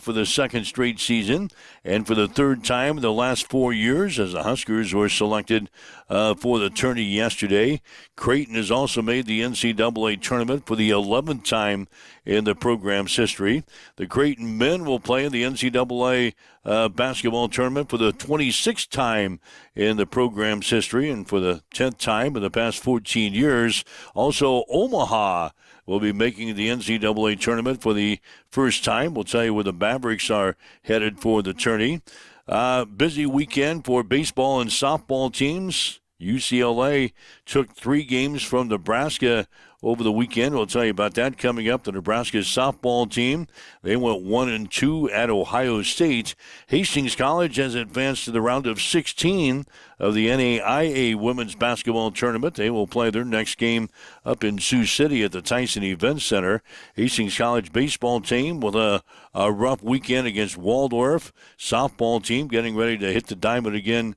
for the second straight season and for the third time in the last 4 years as the Huskers were selected for the tourney yesterday. Creighton has also made the NCAA tournament for the 11th time in the program's history. The Creighton men will play in the NCAA basketball tournament for the 26th time in the program's history and for the 10th time in the past 14 years. Also, Omaha will be making the NCAA tournament for the first time. We'll tell you where the Mavericks are headed for the tourney. Busy weekend for baseball and softball teams. UCLA took 3 games from Nebraska over the weekend. We'll tell you about that coming up. The Nebraska softball team, they went 1-2 at Ohio State. Hastings College has advanced to the round of 16 of the NAIA women's basketball tournament. They will play their next game up in Sioux City at the Tyson Event Center. Hastings College baseball team with a rough weekend against Waldorf. Softball team getting ready to hit the diamond again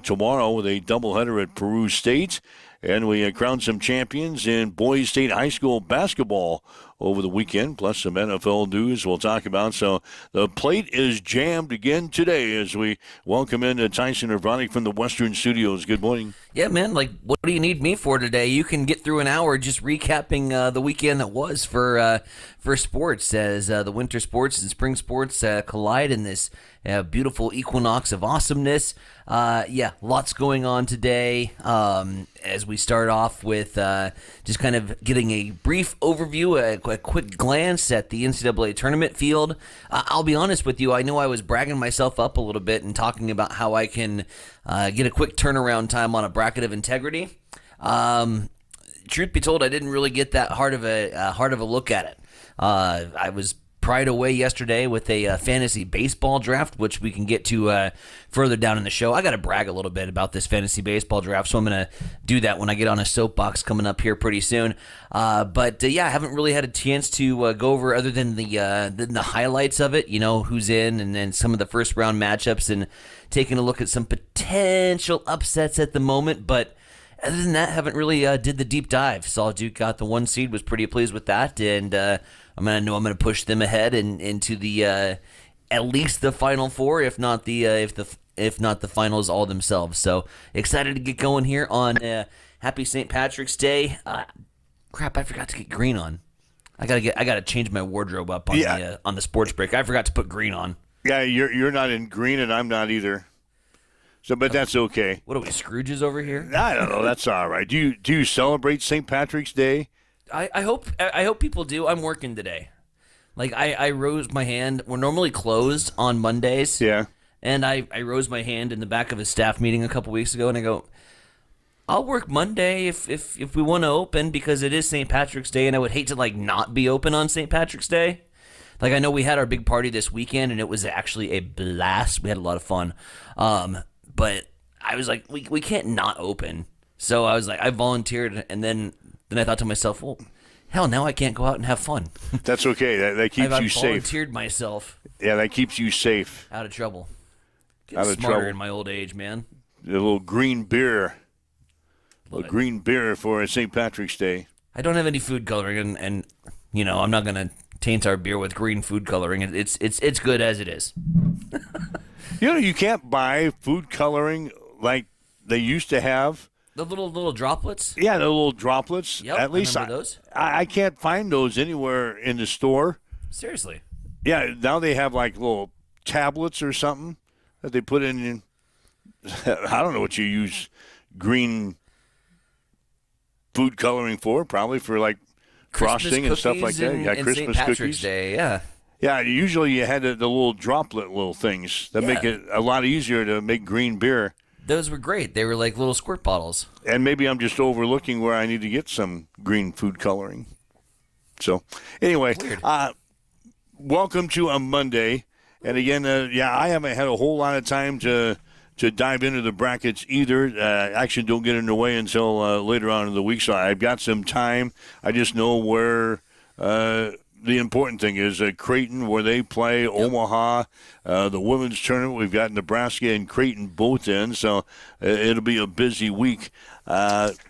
tomorrow with a doubleheader at Peru State. And we crowned some champions in Boys State High School basketball over the weekend, plus some NFL news we'll talk about. So the plate is jammed again today as we welcome in Tyson Urbanik from the Western Studios. Good morning. Yeah, man, what do you need me for today? You can get through an hour just recapping the weekend that was for sports as the winter sports and spring sports collide in this beautiful equinox of awesomeness. Lots going on today. As we start off with just kind of getting a brief overview, a quick glance at the NCAA tournament field. I'll be honest with you, I know I was bragging myself up a little bit and talking about how I can get a quick turnaround time on a bracket of integrity. Truth be told, I didn't really get that hard of a look at it. I was pried away yesterday with a fantasy baseball draft, which we can get to further down in the show. I got to brag a little bit about this fantasy baseball draft, so I'm going to do that when I get on a soapbox coming up here pretty soon. I haven't really had a chance to go over other than the highlights of it, you know, who's in and then some of the first round matchups and taking a look at some potential upsets at the moment, but other than that, haven't really did the deep dive. Saw Duke got the 1 seed, was pretty pleased with that, and I'm gonna push them ahead and into the at least the Final Four, if not the finals all themselves. So excited to get going here on Happy St. Patrick's Day. Crap, I forgot to get green on. I gotta change my wardrobe up on the sports break. I forgot to put green on. Yeah, you're not in green, and I'm not either. So, but that's okay. What are we, Scrooges over here? I don't know. That's all right. Do you celebrate St. Patrick's Day? I hope people do. I'm working today. Like I rose my hand. We're normally closed on Mondays. Yeah. And I rose my hand in the back of a staff meeting a couple weeks ago, and I go, I'll work Monday if we want to open because it is St. Patrick's Day, and I would hate to not be open on St. Patrick's Day. Like I know we had our big party this weekend, and it was actually a blast. We had a lot of fun. But I was like, we can't not open. So I was like, I volunteered, and then I thought to myself, well, hell, now I can't go out and have fun. That's okay. That keeps you safe. I volunteered myself. Yeah, that keeps you safe. Out of trouble. Getting smarter in my old age, man. A little green beer. Green beer for St. Patrick's Day. I don't have any food coloring, and you know, I'm not going to taint our beer with green food coloring. It's good as it is. You know, you can't buy food coloring like they used to have. The little droplets? Yeah, the little droplets. Yep, At least I remember those. I can't find those anywhere in the store. Seriously? Yeah, now they have like little tablets or something that they put in. I don't know what you use green food coloring for. Probably for like frosting and stuff like that. Yeah, and Christmas St. Patrick's cookies. Day, yeah. Yeah, usually you had the little droplet little things that make it a lot easier to make green beer. Those were great. They were like little squirt bottles. And maybe I'm just overlooking where I need to get some green food coloring. So, anyway, welcome to a Monday. And again, I haven't had a whole lot of time to dive into the brackets either. Actually, don't get underway until later on in the week. So I've got some time. I just know where the important thing is Creighton, where they play, Omaha, the women's tournament. We've got Nebraska and Creighton both in, so it'll be a busy week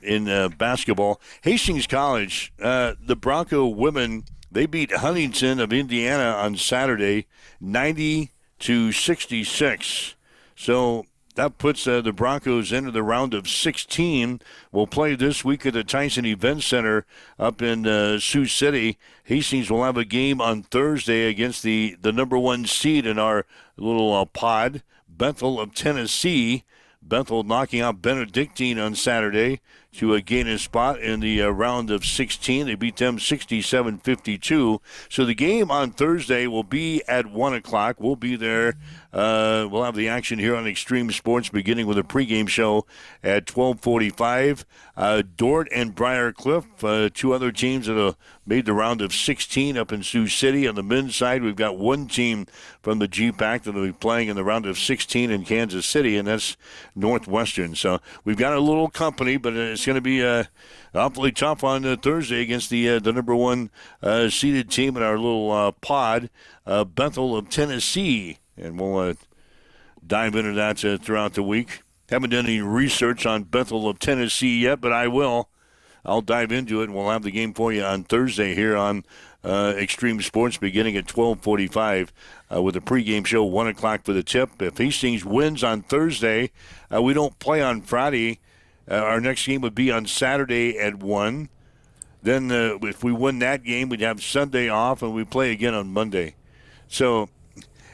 in basketball. Hastings College, the Bronco women They beat Huntington of Indiana on Saturday, 90-66. So that puts the Broncos into the round of 16. We'll play this week at the Tyson Event Center up in Sioux City. Hastings will have a game on Thursday against the number one seed in our little pod, Bethel of Tennessee. Bethel knocking out Benedictine on Saturday to gain a spot in the round of 16. They beat them 67-52. So the game on Thursday will be at 1 o'clock. We'll be there. We'll have the action here on Extreme Sports beginning with a pregame show at 12:45. Dordt and Briar Cliff, two other teams that have made the round of 16 up in Sioux City. On the men's side, we've got one team from the GPAC that will be playing in the round of 16 in Kansas City, and that's Northwestern. So we've got a little company, but it's going to be awfully tough on Thursday against the number one seeded team in our little pod, Bethel of Tennessee. And we'll dive into that throughout the week. Haven't done any research on Bethel of Tennessee yet, but I will. I'll dive into it, and we'll have the game for you on Thursday here on Extreme Sports beginning at 12:45 with a pregame show, 1 o'clock for the tip. If Hastings wins on Thursday, we don't play on Friday. Our next game would be on Saturday at 1. Then if we win that game, we'd have Sunday off, and we play again on Monday. So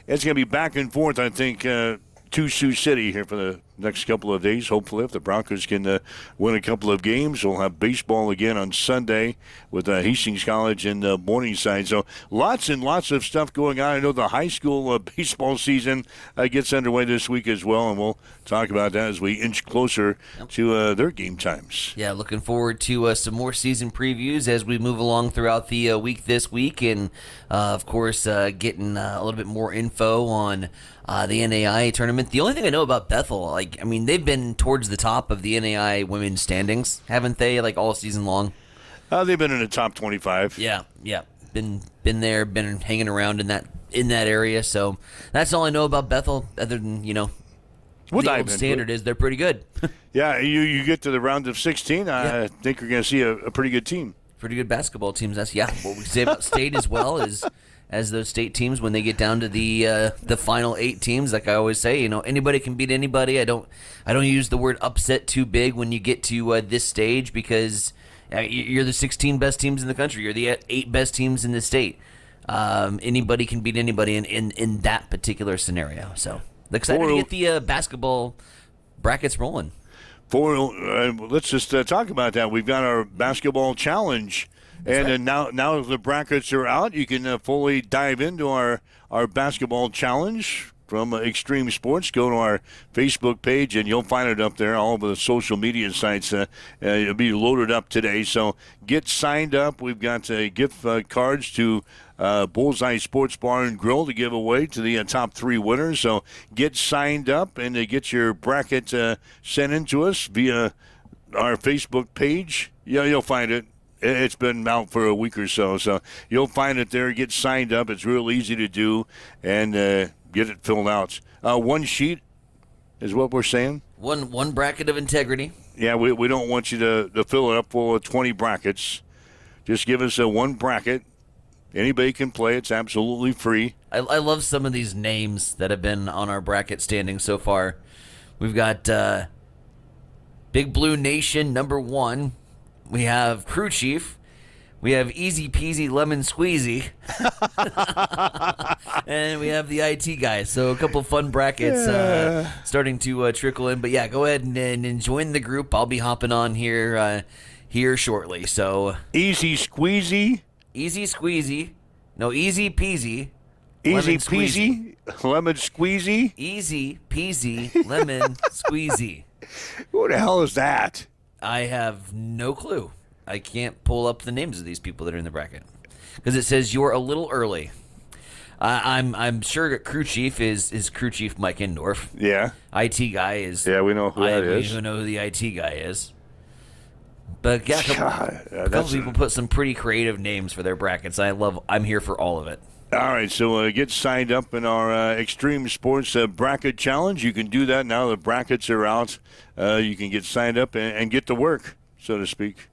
it's going to be back and forth, I think, to Sioux City here for the next couple of days. Hopefully, if the Broncos can win a couple of games, we'll have baseball again on Sunday with Hastings College and Morningside. So lots and lots of stuff going on. I know the high school baseball season gets underway this week as well, and we'll talk about that as we inch closer to their game times. Yeah, looking forward to some more season previews as we move along throughout the week this week, and of course getting a little bit more info on the NAIA tournament. The only thing I know about Bethel, they've been towards the top of the NAIA women's standings, haven't they? All season long. They've been in the top 25. Yeah, been there, been hanging around in that area. So that's all I know about Bethel. Other than the old standard is they're pretty good. Yeah, you get to the round of 16. I think you're going to see a pretty good team. Pretty good basketball teams. That's what we say about state as well as those state teams when they get down to the final 8 teams. Like I always say, anybody can beat anybody. I don't use the word upset too big when you get to this stage because you're the 16 best teams in the country. You're the 8 best teams in the state. Anybody can beat anybody in that particular scenario. So excited to get the basketball brackets rolling. Let's just talk about that. We've got our basketball challenge. And now the brackets are out, you can fully dive into our basketball challenge from Extreme Sports. Go to our Facebook page, and you'll find it up there. All of the social media sites it'll be loaded up today. So get signed up. We've got gift cards to Bullseye Sports Bar and Grill to give away to the top 3 winners. So get signed up and get your bracket sent in to us via our Facebook page. Yeah, you'll find it. It's been out for a week or so you'll find it there. Get signed up. It's real easy to do, and get it filled out. One sheet is what we're saying. One bracket of integrity. Yeah, we don't want you to fill it up full of 20 brackets. Just give us one bracket. Anybody can play. It's absolutely free. I love some of these names that have been on our bracket standing so far. We've got Big Blue Nation, number 1. We have Crew Chief. We have Easy Peasy Lemon Squeezy. And we have the IT guy. So a couple fun brackets starting to trickle in. But yeah, go ahead and join the group. I'll be hopping on here shortly. So Easy Squeezy. Easy Squeezy. No, Easy Peasy. Easy Peasy. Lemon Squeezy. Easy Peasy Lemon Squeezy. Who the hell is that? I have no clue. I can't pull up the names of these people that are in the bracket because it says you're a little early. I'm sure that Crew Chief is Crew Chief Mike Indorf. Yeah. IT guy is. Yeah, we know who that is. We know who the IT guy is. But yeah, a couple people put some pretty creative names for their brackets. I'm here for all of it. All right, so get signed up in our Extreme Sports Bracket Challenge. You can do that now. The brackets are out. You can get signed up and get to work, so to speak.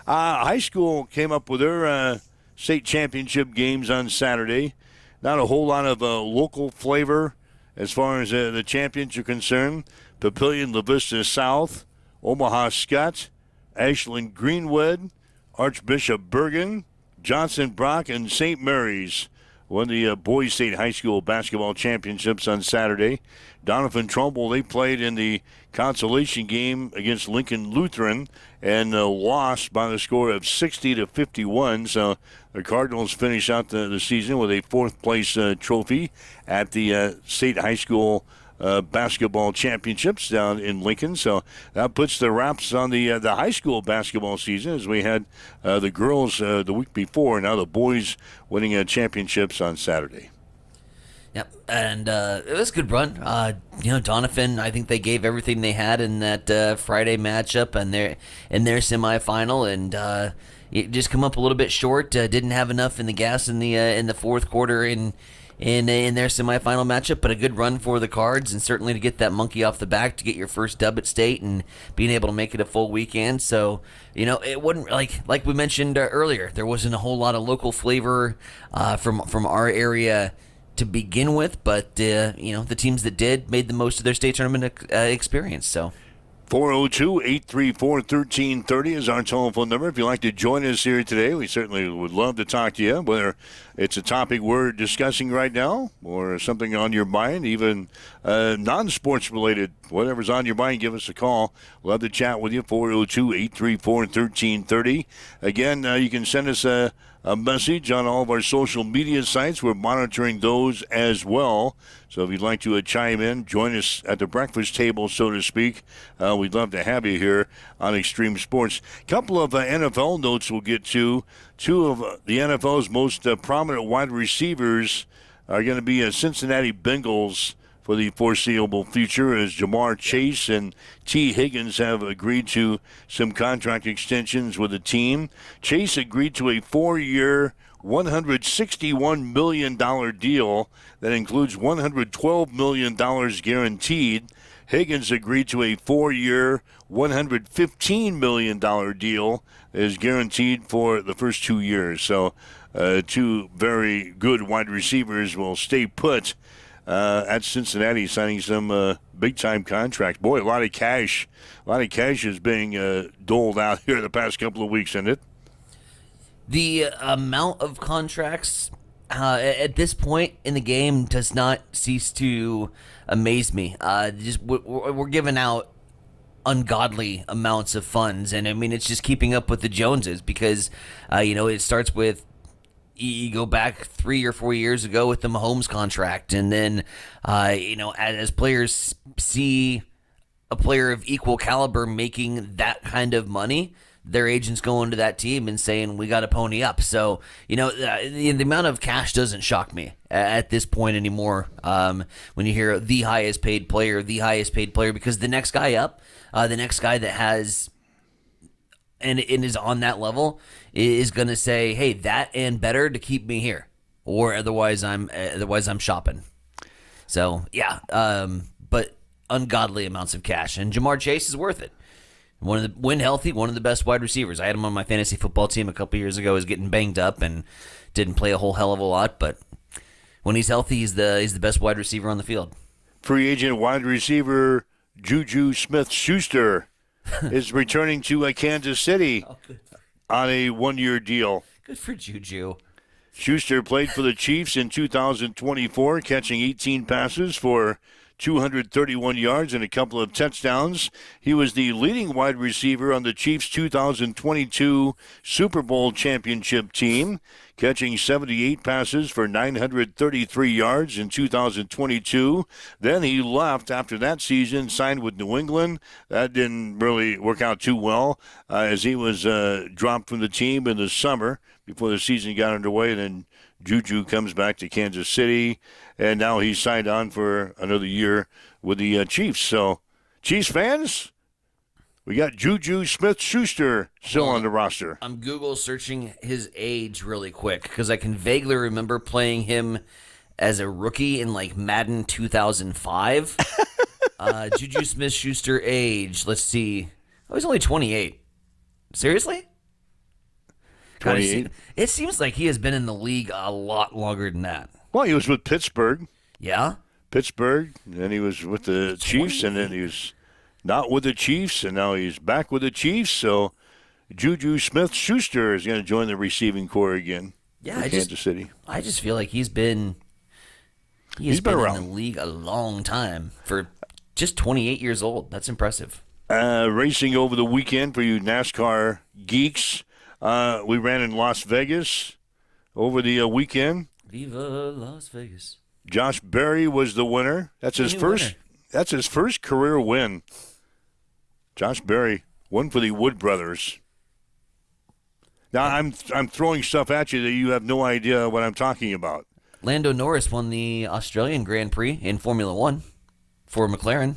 High school came up with their state championship games on Saturday. Not a whole lot of local flavor as far as the champions are concerned. Papillion, La Vista South, Omaha Scott, Ashland Greenwood, Archbishop Bergen, Johnson Brock, and St. Mary's won the Boys State High School basketball championships on Saturday. Donovan Trumbull, they played in the consolation game against Lincoln Lutheran and lost by the score of 60-51. So the Cardinals finish out the season with a fourth-place trophy at the State High School basketball championships down in Lincoln. So that puts the wraps on the high school basketball season, as we had the girls the week before. Now the boys winning championships on Saturday. Yep, and it was a good run. Donovan, I think they gave everything they had in that Friday matchup and in their semifinal, and it just come up a little bit short. Didn't have enough in the gas in the fourth quarter in their semifinal matchup, but a good run for the Cards, and certainly to get that monkey off the back to get your first dub at state and being able to make it a full weekend. So, it wasn't like we mentioned earlier, there wasn't a whole lot of local flavor from our area to begin with, but the teams that did made the most of their state tournament experience. So 402-834-1330 is our telephone number. If you'd like to join us here today, we certainly would love to talk to you, whether it's a topic we're discussing right now or something on your mind, even non-sports related. Whatever's on your mind, give us a call. Love to chat with you, 402-834-1330. Again, you can send us a message on all of our social media sites. We're monitoring those as well. So if you'd like to chime in, join us at the breakfast table, so to speak. We'd love to have you here on Extreme Sports. A couple of NFL notes we'll get to. Two of the NFL's most prominent wide receivers are going to be Cincinnati Bengals for the foreseeable future, as Jamar Chase and T. Higgins have agreed to some contract extensions with the team. Chase agreed to a 4-year, $161 million deal that includes $112 million guaranteed. Higgins agreed to a 4-year, $115 million deal that is guaranteed for the first 2 years. So two very good wide receivers will stay put at Cincinnati, signing some big-time contracts. Boy, a lot of cash is being doled out here the past couple of weeks, isn't it? the amount of contracts at this point in the game does not cease to amaze me. We're giving out ungodly amounts of funds, and I mean it's just keeping up with the Joneses because it starts with you go back 3 or 4 years ago with the Mahomes contract, and then as players see a player of equal caliber making that kind of money, their agents go into that team and saying, we got to pony up. So, the amount of cash doesn't shock me at this point anymore. When you hear the highest paid player, because the next guy up, the next guy that has and is on that level is going to say, hey, that and better to keep me here, or otherwise I'm shopping. So, yeah, but ungodly amounts of cash. And Jamar Chase is worth it. When healthy, one of the best wide receivers. I had him on my fantasy football team a couple years ago. He was getting banged up and didn't play a whole hell of a lot, but when he's healthy, he's the best wide receiver on the field. Free agent wide receiver Juju Smith-Schuster is returning to Kansas City on a one-year deal. Good for Juju. Schuster played for the Chiefs in 2024, catching 18 passes for 231 yards and a couple of touchdowns. He was the leading wide receiver on the Chiefs' 2022 Super Bowl championship team, catching 78 passes for 933 yards in 2022. Then he left after that season, signed with New England. That didn't really work out too well as he was dropped from the team in the summer before the season got underway. Then Juju comes back to Kansas City, and now he's signed on for another year with the Chiefs. So, Chiefs fans, we got Juju Smith-Schuster still on the roster. I'm Google searching his age really quick because I can vaguely remember playing him as a rookie in Madden 2005. Juju Smith-Schuster age, let's see. Oh, he's only 28. Seriously? Kinda 28. it seems like he has been in the league a lot longer than that. Well, he was with Pittsburgh. Yeah? Pittsburgh, and then he was with the Chiefs, and then he was not with the Chiefs, and now he's back with the Chiefs. So Juju Smith-Schuster is going to join the receiving corps again Yeah, for Kansas City. I just feel like he's been He's been in around. the league a long time for just 28 years old. That's impressive. Racing over the weekend for you NASCAR geeks. We ran in Las Vegas over the weekend. Viva Las Vegas. Josh Berry was the winner. That's his New first. winner. That's his first career win. Josh Berry won for the Wood Brothers. Now I'm throwing stuff at you that you have no idea what I'm talking about. Lando Norris won the Australian Grand Prix in Formula One for McLaren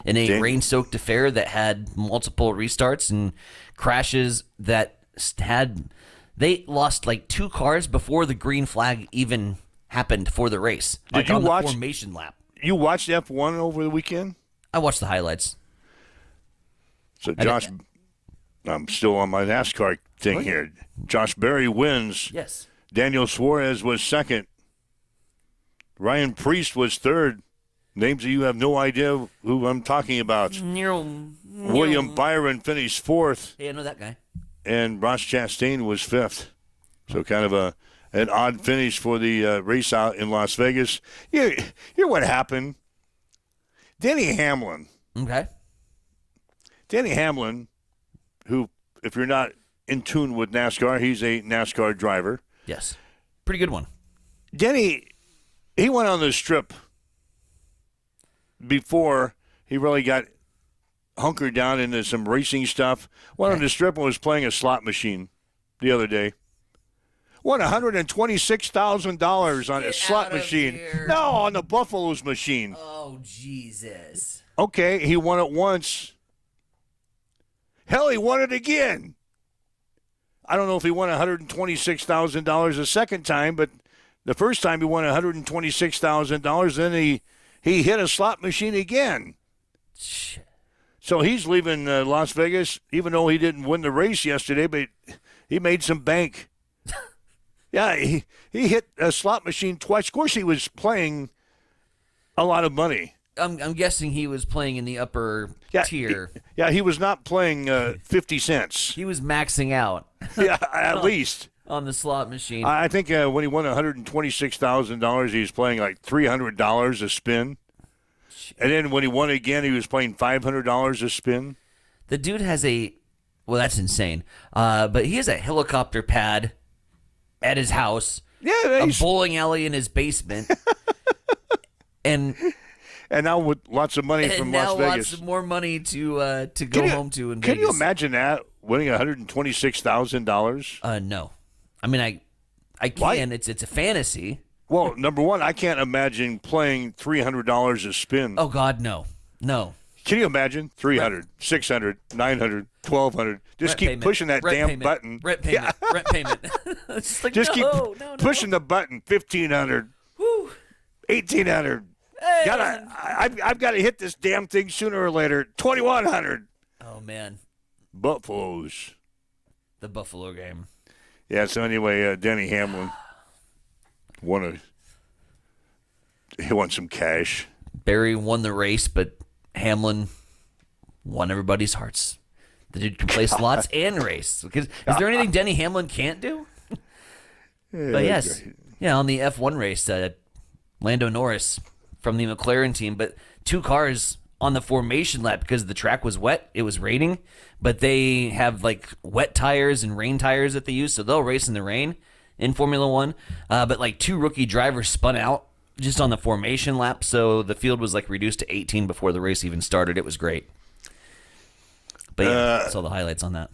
in a rain-soaked affair that had multiple restarts and crashes that had. They lost like 2 cars before the green flag even happened for the race. Did you on the watch- formation lap? You watched F1 over the weekend? I watched the highlights. So Josh, I'm still on my NASCAR thing here. Josh Berry wins. Yes. Daniel Suarez was second. Ryan Priest was third. Names that you have no idea who I'm talking about. William Byron finished fourth, Hey, I know that guy. and Ross Chastain was fifth. So kind of an odd finish for the race out in Las Vegas. Here what happened. Denny Hamlin. Okay. Denny Hamlin, who, if you're not in tune with NASCAR, he's a NASCAR driver. Yes. Pretty good one. Denny, he went on the strip before he really got hunkered down into some racing stuff. Went on the strip and was playing a slot machine the other day. Won $126,000 on a slot out of machine. here. No, on the Buffalo's machine. Oh, Jesus. Okay, he won it once. Hell, he won it again. I don't know if he won $126,000 a second time, but the first time he won $126,000, then he hit a slot machine again. Shit. So he's leaving Las Vegas, even though he didn't win the race yesterday, but he made some bank. Yeah, he hit a slot machine twice. Of course, he was playing a lot of money. I'm guessing he was playing in the upper tier. He was not playing 50 cents. He was maxing out Yeah, at least. on the slot machine. I think when he won $126,000, he was playing like $300 a spin. And then when he won again, he was playing $500 a spin. The dude has well, that's insane. But he has a helicopter pad at his house, Yeah, a bowling alley in his basement, and now with lots of money from now Las Vegas. lots of more money to go home to in Vegas. Can you imagine that, winning $126,000? No, I mean I can. Why? It's a fantasy. Well, number one, I can't imagine playing $300 a spin. Oh God, no. Can you imagine? 300, 600, 900, 1,200. Just Rent keep payment. pushing that Rent damn payment. button. Rent payment. Rent payment. It's just like, Just no, keep pushing the button. 1,500, Whew. 1,800. Hey. I've got to hit this damn thing sooner or later. 2,100. Oh man, Buffaloes. the Buffalo game. Yeah. So anyway, Denny Hamlin he won some cash. Barry won the race, but Hamlin won everybody's hearts. The dude can play slots and race. Because is there anything Denny Hamlin can't do? But yes, yeah, on the F1 race, Lando Norris from the McLaren team, but 2 cars on the formation lap because the track was wet. It was raining, but they have like wet tires and rain tires that they use, so they'll race in the rain in Formula One. But like 2 rookie drivers spun out just on the formation lap, so the field was like reduced to 18 before the race even started. It was great. But yeah, saw the highlights on that.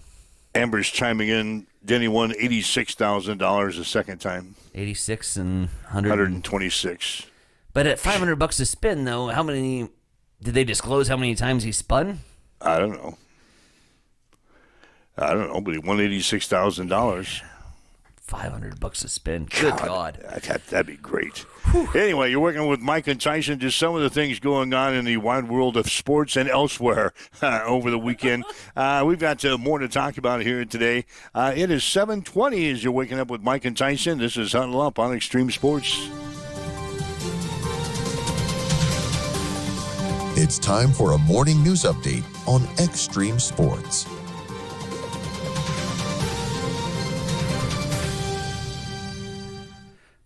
Amber's chiming in. Denny won $86,000 the second time. 86 and 100. 126. But at $500 a spin, though, how many did they disclose? How many times he spun? I don't know, but he won $86,000. $500 to spend. Good God. That'd be great. Anyway, you're working with Mike and Tyson. Just some of the things going on in the wide world of sports and elsewhere over the weekend. We've got more to talk about here today. It is 7:20 as you're waking up with Mike and Tyson. This is Huddle Up on Extreme Sports. It's time for a morning news update on Extreme Sports.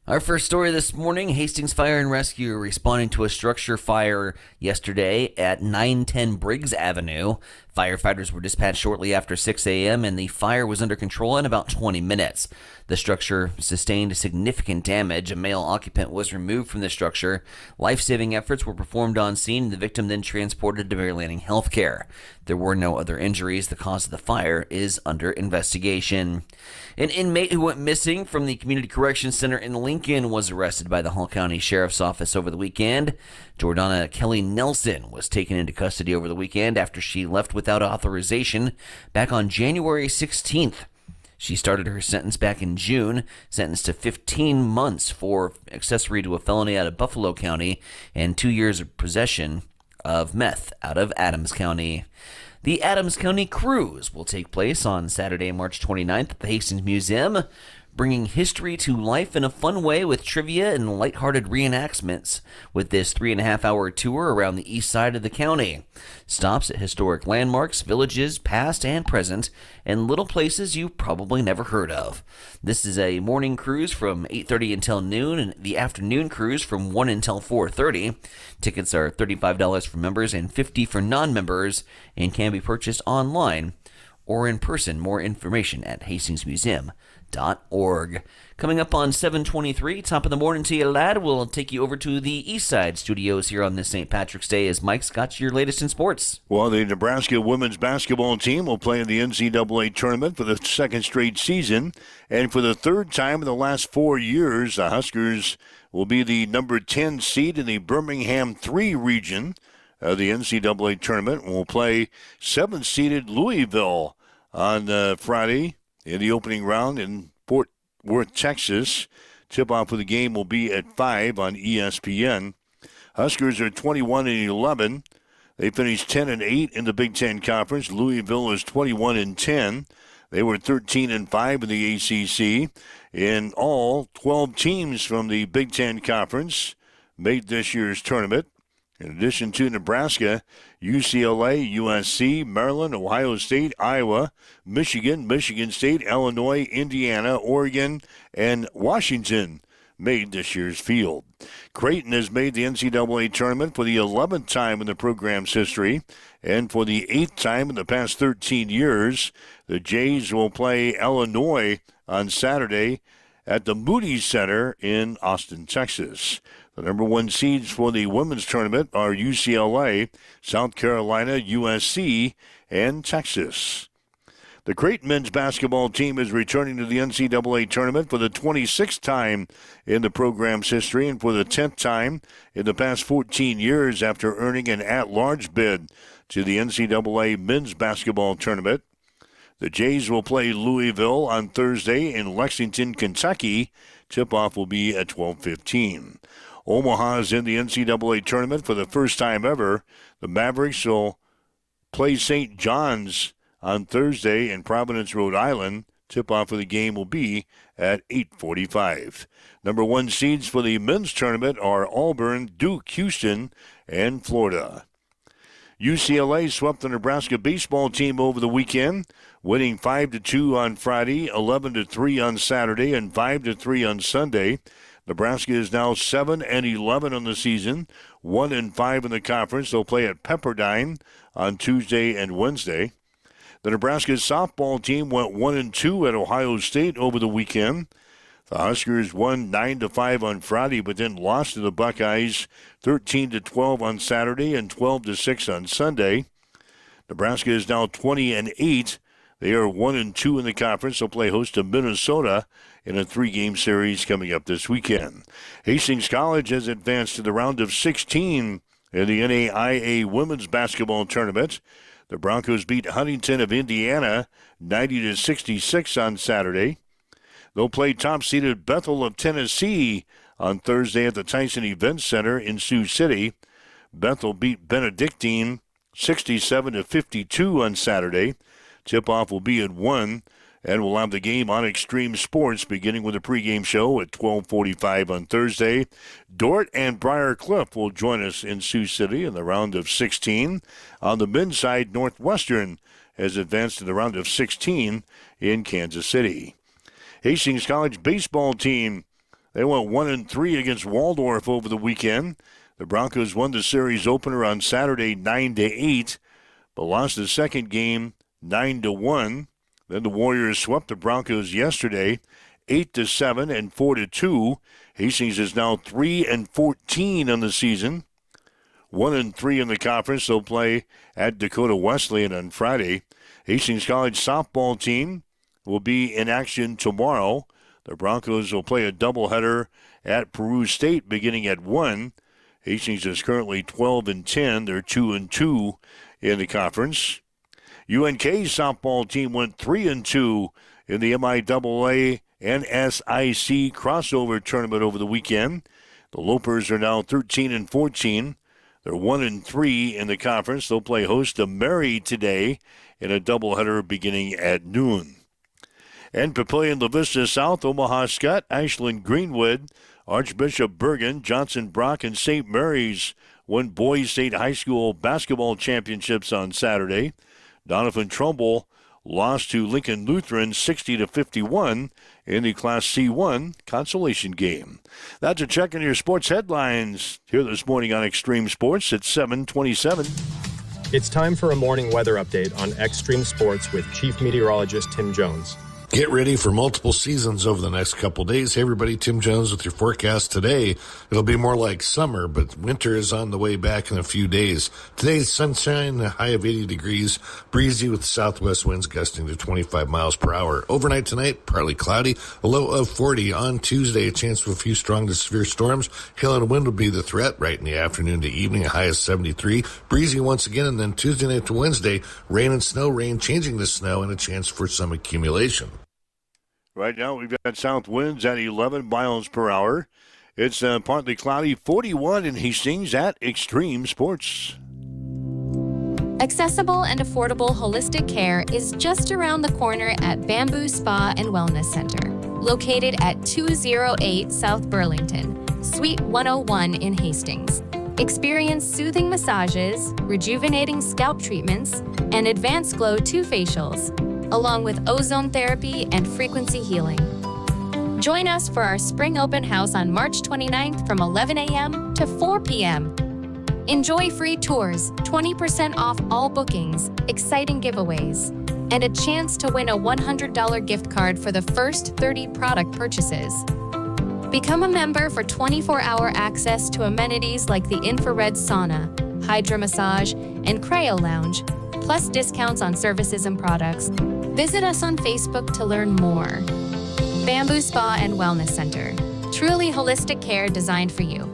Our first story this morning, Hastings Fire and Rescue responding to a structure fire yesterday at 910 Briggs Avenue. Firefighters were dispatched shortly after 6 a.m. and the fire was under control in about 20 minutes. The structure sustained significant damage. A male occupant was removed from the structure. Life-saving efforts were performed on scene, and the victim then transported to Bear Landing Healthcare. There were no other injuries. The cause of the fire is under investigation. An inmate who went missing from the Community Corrections Center in Lincoln was arrested by the Hall County Sheriff's Office over the weekend. Jordana Kelly Nelson was taken into custody over the weekend after she left without authorization back on January 16th. She started her sentence back in June, sentenced to 15 months for accessory to a felony out of Buffalo County and 2 years of possession of meth out of Adams County. The Adams County Cruise will take place on Saturday, March 29th at the Hastings Museum, bringing history to life in a fun way with trivia and lighthearted reenactments with this 3.5-hour tour around the east side of the county. Stops at historic landmarks, villages, past and present, and little places you probably never heard of. This is a morning cruise from 8:30 until noon and the afternoon cruise from 1 until 4:30. Tickets are $35 for members and $50 for non-members and can be purchased online or in person. More information at hastingsmuseum.org. Coming up on 7:23, top of the morning to you, lad. We'll take you over to the East Side studios here on this St. Patrick's Day as Mike's got your latest in sports. Well, the Nebraska women's basketball team will play in the NCAA tournament for the second straight season. And for the third time in the last 4 years, the Huskers will be the number 10 seed in the Birmingham 3 region of the NCAA tournament. We'll play 7th-seeded Louisville on Friday in the opening round in Fort Worth, Texas. Tip-off of the game will be at 5 on ESPN. Huskers are 21-11. They finished 10-8 in the Big Ten Conference. Louisville is 21-10. They were 13-5 in the ACC. In all, 12 teams from the Big Ten Conference made this year's tournament. In addition to Nebraska, UCLA, USC, Maryland, Ohio State, Iowa, Michigan, Michigan State, Illinois, Indiana, Oregon, and Washington made this year's field. Creighton has made the NCAA tournament for the 11th time in the program's history, and for the 8th time in the past 13 years. The Jays will play Illinois on Saturday at the Moody Center in Austin, Texas. The number 1 seeds for the women's tournament are UCLA, South Carolina, USC, and Texas. The Creighton men's basketball team is returning to the NCAA tournament for the 26th time in the program's history and for the 10th time in the past 14 years after earning an at-large bid to the NCAA men's basketball tournament. The Jays will play Louisville on Thursday in Lexington, Kentucky. Tip-off will be at 12:15. Omaha is in the NCAA tournament for the first time ever. The Mavericks will play St. John's on Thursday in Providence, Rhode Island. Tip-off of the game will be at 8:45. Number 1 seeds for the men's tournament are Auburn, Duke, Houston, and Florida. UCLA swept the Nebraska baseball team over the weekend, winning 5-2 on Friday, 11-3 on Saturday, and 5-3 on Sunday. Nebraska is now 7-11 on the season, 1-5 in the conference. They'll play at Pepperdine on Tuesday and Wednesday. The Nebraska softball team went 1-2 at Ohio State over the weekend. The Huskers won 9-5 on Friday, but then lost to the Buckeyes 13-12 on Saturday and 12-6 on Sunday. Nebraska is now 20-8. They are 1-2 in the conference. They'll play host to Minnesota in a 3-game series coming up this weekend. Hastings College has advanced to the round of 16 in the NAIA women's basketball tournament. The Broncos beat Huntington of Indiana 90-66 on Saturday. They'll play top-seeded Bethel of Tennessee on Thursday at the Tyson Event Center in Sioux City. Bethel beat Benedictine 67-52 on Saturday. Tip-off will be at 1, and we'll have the game on Extreme Sports beginning with a pregame show at 12:45 on Thursday. Dordt and Briar Cliff will join us in Sioux City in the round of 16. On the men's side, Northwestern has advanced to the round of 16 in Kansas City. Hastings College baseball team, they went 1-3 against Waldorf over the weekend. The Broncos won the series opener on Saturday 9-8, but lost the second game 9-1. Then the Warriors swept the Broncos yesterday 8-7 and 4-2. Hastings is now 3-14 on the season. 1-3 in the conference. They'll play at Dakota Wesleyan on Friday. Hastings College softball team will be in action tomorrow. The Broncos will play a doubleheader at Peru State beginning at 1. Hastings is currently 12-10. They're 2-2 in the conference. UNK's softball team went 3-2 in the MIAA NSIC crossover tournament over the weekend. The Lopers are now 13-14. They're 1-3 in the conference. They'll play host to Mary today in a doubleheader beginning at noon. And Papillion La Vista South, Omaha Scott, Ashland Greenwood, Archbishop Bergen, Johnson Brock, and St. Mary's won Boys State High School basketball championships on Saturday. Donovan Trumbull lost to Lincoln Lutheran 60-51 in the Class C1 consolation game. That's a check on your sports headlines here this morning on Extreme Sports at 7:27. It's time for a morning weather update on Extreme Sports with Chief Meteorologist Tim Jones. Get ready for multiple seasons over the next couple days. Hey, everybody, Tim Jones with your forecast today. It'll be more like summer, but winter is on the way back in a few days. Today's sunshine, a high of 80 degrees, breezy with southwest winds gusting to 25 miles per hour. Overnight tonight, partly cloudy, a low of 40. On Tuesday, a chance of a few strong to severe storms. Hail and wind will be the threat right in the afternoon to evening, a high of 73. Breezy once again, and then Tuesday night to Wednesday, rain and snow, rain changing to snow, and a chance for some accumulation. Right now, we've got south winds at 11 miles per hour. It's partly cloudy, 41 in Hastings at Extreme Sports. Accessible and affordable holistic care is just around the corner at Bamboo Spa and Wellness Center, located at 208 South Burlington, Suite 101 in Hastings. Experience soothing massages, rejuvenating scalp treatments, and advanced Glow 2 facials, along with ozone therapy and frequency healing. Join us for our spring open house on March 29th from 11 a.m. to 4 p.m. Enjoy free tours, 20% off all bookings, exciting giveaways, and a chance to win a $100 gift card for the first 30 product purchases. Become a member for 24-hour access to amenities like the infrared sauna, hydro massage, and cryo lounge, plus discounts on services and products. Visit us on Facebook to learn more. Bamboo Spa and Wellness Center. Truly holistic care designed for you.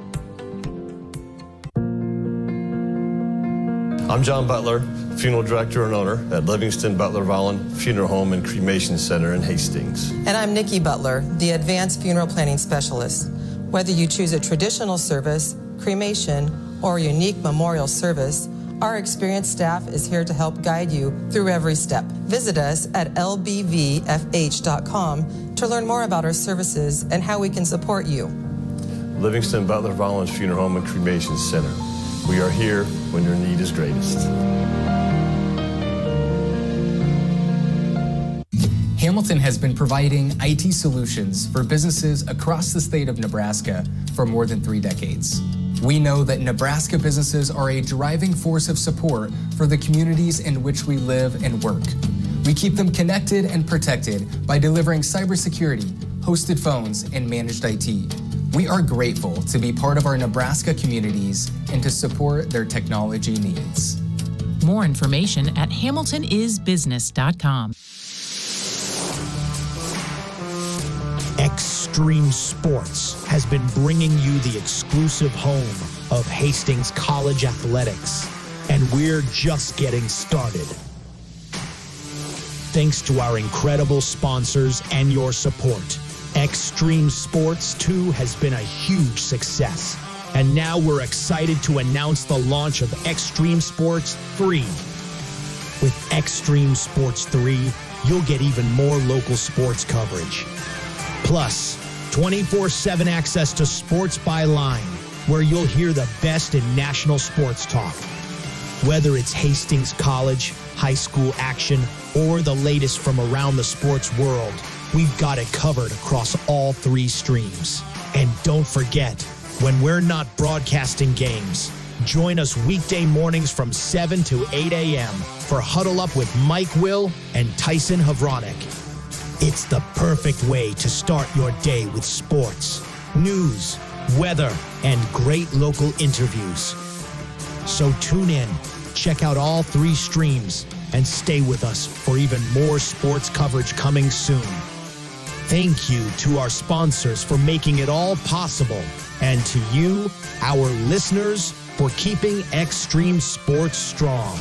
I'm John Butler, funeral director and owner at Livingston Butler Volland Funeral Home and Cremation Center in Hastings. And I'm Nikki Butler, the advanced funeral planning specialist. Whether you choose a traditional service, cremation, or a unique memorial service, our experienced staff is here to help guide you through every step. Visit us at lbvfh.com to learn more about our services and how we can support you. Livingston Butler Volland Funeral Home and Cremation Center. We are here when your need is greatest. Hamilton has been providing IT solutions for businesses across the state of Nebraska for more than 3 decades. We know that Nebraska businesses are a driving force of support for the communities in which we live and work. We keep them connected and protected by delivering cybersecurity, hosted phones, and managed IT. We are grateful to be part of our Nebraska communities and to support their technology needs. More information at hamiltonisbusiness.com. Extreme Sports has been bringing you the exclusive home of Hastings College Athletics, and we're just getting started. Thanks to our incredible sponsors and your support, Extreme Sports 2 has been a huge success. And now we're excited to announce the launch of Extreme Sports 3. With Extreme Sports 3, you'll get even more local sports coverage. Plus, 24/7 access to Sports by Line, where you'll hear the best in national sports talk. Whether it's Hastings College, high school action, or the latest from around the sports world, we've got it covered across all 3 streams. And don't forget, when we're not broadcasting games, join us weekday mornings from 7 to 8 a.m. for Huddle Up with Mike Will and Tyson Havronik. It's the perfect way to start your day with sports, news, weather, and great local interviews. So tune in, check out all 3 streams, and stay with us for even more sports coverage coming soon. Thank you to our sponsors for making it all possible, and to you, our listeners, for keeping Extreme Sports strong.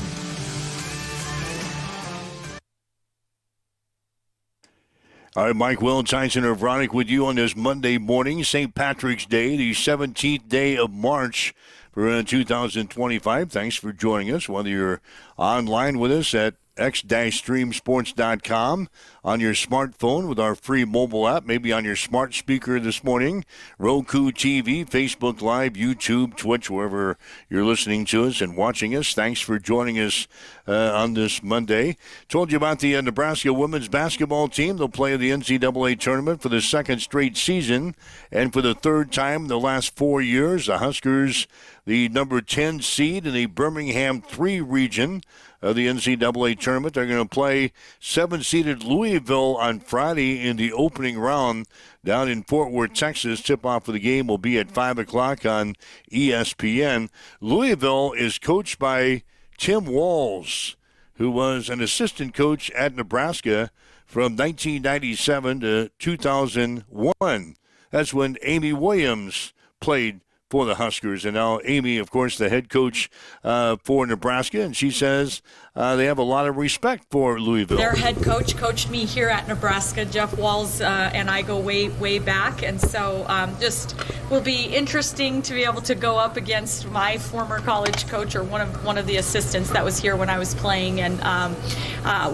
All right, Mike Will, Tyson Havronik with you on this Monday morning, St. Patrick's Day, the 17th day of March for 2025. Thanks for joining us, whether you're online with us at x-streamsports.com, on your smartphone with our free mobile app, maybe on your smart speaker this morning, Roku TV, Facebook Live, YouTube, Twitch, wherever you're listening to us and watching us. Thanks for joining us on this Monday. Told you about the Nebraska women's basketball team. They'll play in the NCAA tournament for the 2nd straight season, and for the 3rd time in the last 4 years, the Huskers, the number 10 seed in the Birmingham 3 region of the NCAA tournament. They're going to play 7-seeded Louisville on Friday in the opening round down in Fort Worth, Texas. Tip-off of the game will be at 5 o'clock on ESPN. Louisville is coached by Tim Walz, who was an assistant coach at Nebraska from 1997 to 2001. That's when Amy Williams played for the Huskers. And now Amy, of course, the head coach for Nebraska, and she says they have a lot of respect for Louisville. Their head coach coached me here at Nebraska. Jeff Walz and I go way, way back, and so just will be interesting to be able to go up against my former college coach, or one of the assistants that was here when I was playing, and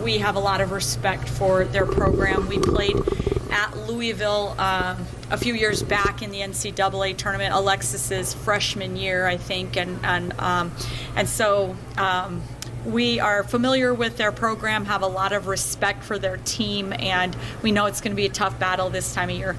we have a lot of respect for their program. We played at Louisville a few years back in the NCAA tournament, Alexis's freshman year, I think, and so we are familiar with their program, have a lot of respect for their team, and we know it's going to be a tough battle this time of year.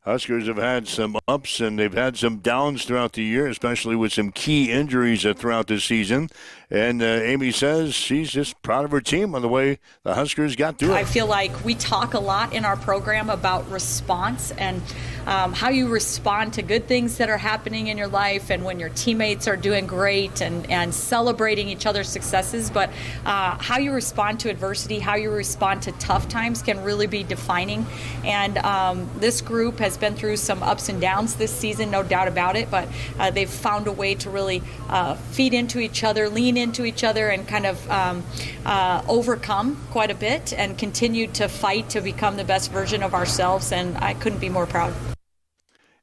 Huskers have had some ups and they've had some downs throughout the year, especially with some key injuries throughout the season. And Amy says she's just proud of her team on the way the Huskers got through it. I feel like we talk a lot in our program about response and how you respond to good things that are happening in your life, and when your teammates are doing great, and celebrating each other's successes. But how you respond to adversity, how you respond to tough times can really be defining. And this group has been through some ups and downs this season, no doubt about it, but they've found a way to really feed into each other, lean into each other, and kind of overcome quite a bit and continue to fight to become the best version of ourselves, and I couldn't be more proud.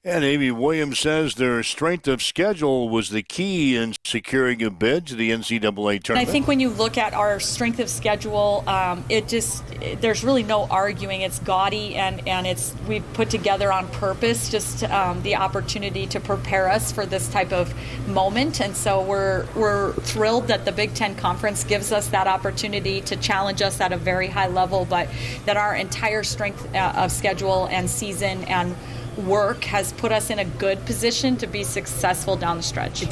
And Amy Williams says their strength of schedule was the key in securing a bid to the NCAA tournament. I think when you look at our strength of schedule, there's really no arguing. It's gaudy, and we put together on purpose just the opportunity to prepare us for this type of moment. And so we're thrilled that the Big Ten Conference gives us that opportunity to challenge us at a very high level, but that our entire strength of schedule and season and work has put us in a good position to be successful down the stretch.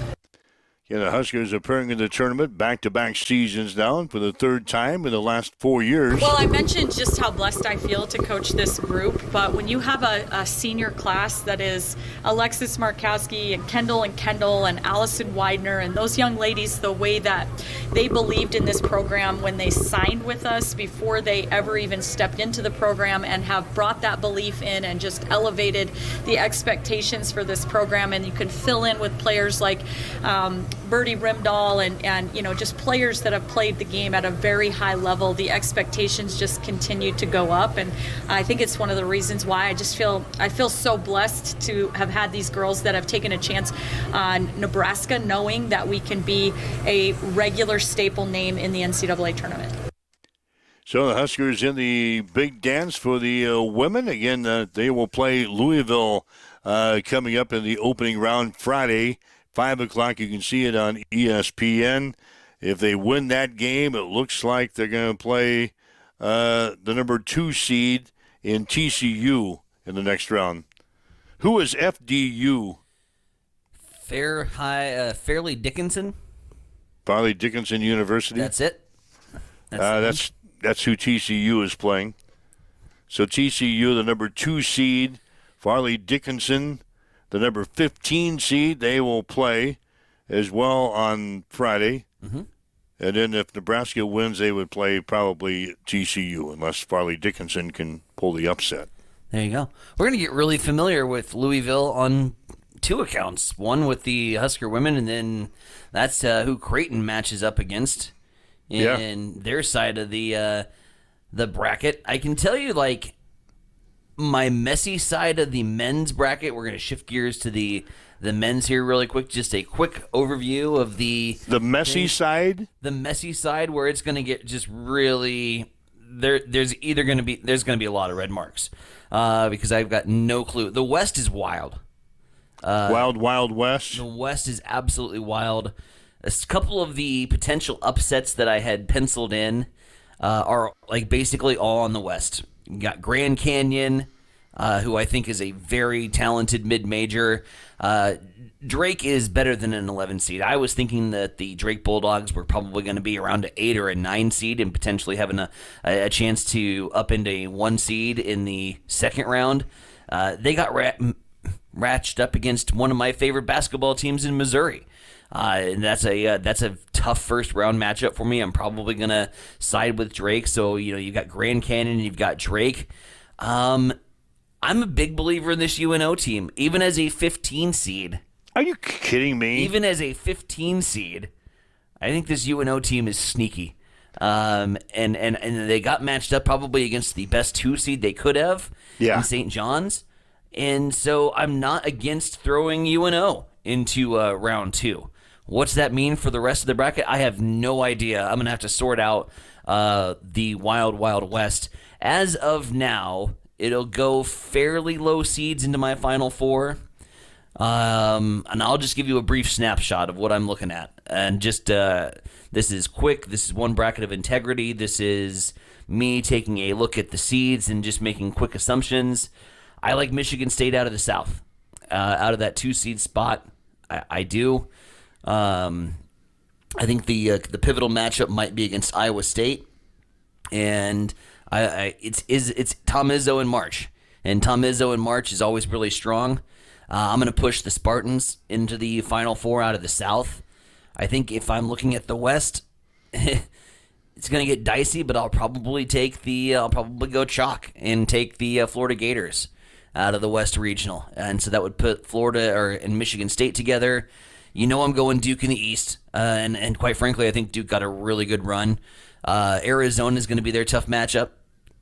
Yeah, the Huskers appearing in the tournament back-to-back seasons now for the 3rd time in the last 4 years. Well, I mentioned just how blessed I feel to coach this group, but when you have a senior class that is Alexis Markowski and Kendall and Allison Widener, and those young ladies, the way that they believed in this program when they signed with us before they ever even stepped into the program, and have brought that belief in and just elevated the expectations for this program. And you can fill in with players like Birdie Rimdahl and just players that have played the game at a very high level, the expectations just continue to go up. And I think it's one of the reasons why I feel so blessed to have had these girls that have taken a chance on Nebraska, knowing that we can be a regular staple name in the NCAA tournament. So the Huskers in the big dance for the women. Again, they will play Louisville coming up in the opening round Friday, 5 o'clock. You can see it on ESPN. If they win that game, it looks like they're going to play the number 2 seed in TCU in the next round. Who is FDU? Fairleigh Dickinson. Fairleigh Dickinson University. That's it. That's who TCU is playing. So TCU, the number 2 seed, Fairleigh Dickinson, the number 15 seed, they will play as well on Friday. Mm-hmm. And then if Nebraska wins, they would play probably TCU, unless Fairleigh Dickinson can pull the upset. There you go. We're going to get really familiar with Louisville on 2 accounts. One with the Husker women, and then that's who Creighton matches up against in their side of the bracket. I can tell you, like, my messy side of the men's bracket. We're going to shift gears to the men's here really quick. Just a quick overview of the messy side. The messy side, where it's going to get just really there's going to be a lot of red marks because I've got no clue. The West is wild. Wild West. The West is absolutely wild. A couple of the potential upsets that I had penciled in are like basically all on the West. You got Grand Canyon, who I think is a very talented mid-major. Drake is better than an 11 seed. I was thinking that the Drake Bulldogs were probably going to be around an 8 or a 9 seed and potentially having a chance to up into a 1 seed in the second round. They got ratched up against one of my favorite basketball teams in Missouri. And that's a tough first round matchup for me. I'm probably gonna side with Drake. So you've got Grand Canyon, you've got Drake. I'm a big believer in this UNO team, even as a 15 seed. Are you kidding me? Even as a 15 seed, I think this UNO team is sneaky. And they got matched up probably against the best 2 seed they could have in St. John's. And so I'm not against throwing UNO into round 2. What's that mean for the rest of the bracket? I have no idea. I'm going to have to sort out the Wild West. As of now, it'll go fairly low seeds into my Final Four. And I'll just give you a brief snapshot of what I'm looking at. And just, this is quick. This is one bracket of integrity. This is me taking a look at the seeds and just making quick assumptions. I like Michigan State out of the South, out of that 2 seed spot. I do. I think the pivotal matchup might be against Iowa State, and it's Tom Izzo in March, and Tom Izzo in March is always really strong. I'm going to push the Spartans into the Final Four out of the South. I think if I'm looking at the West, it's going to get dicey, but I'll probably go chalk and take the Florida Gators out of the West Regional. And so that would put Florida and Michigan State together. I'm going Duke in the East. And quite frankly, I think Duke got a really good run. Arizona is going to be their tough matchup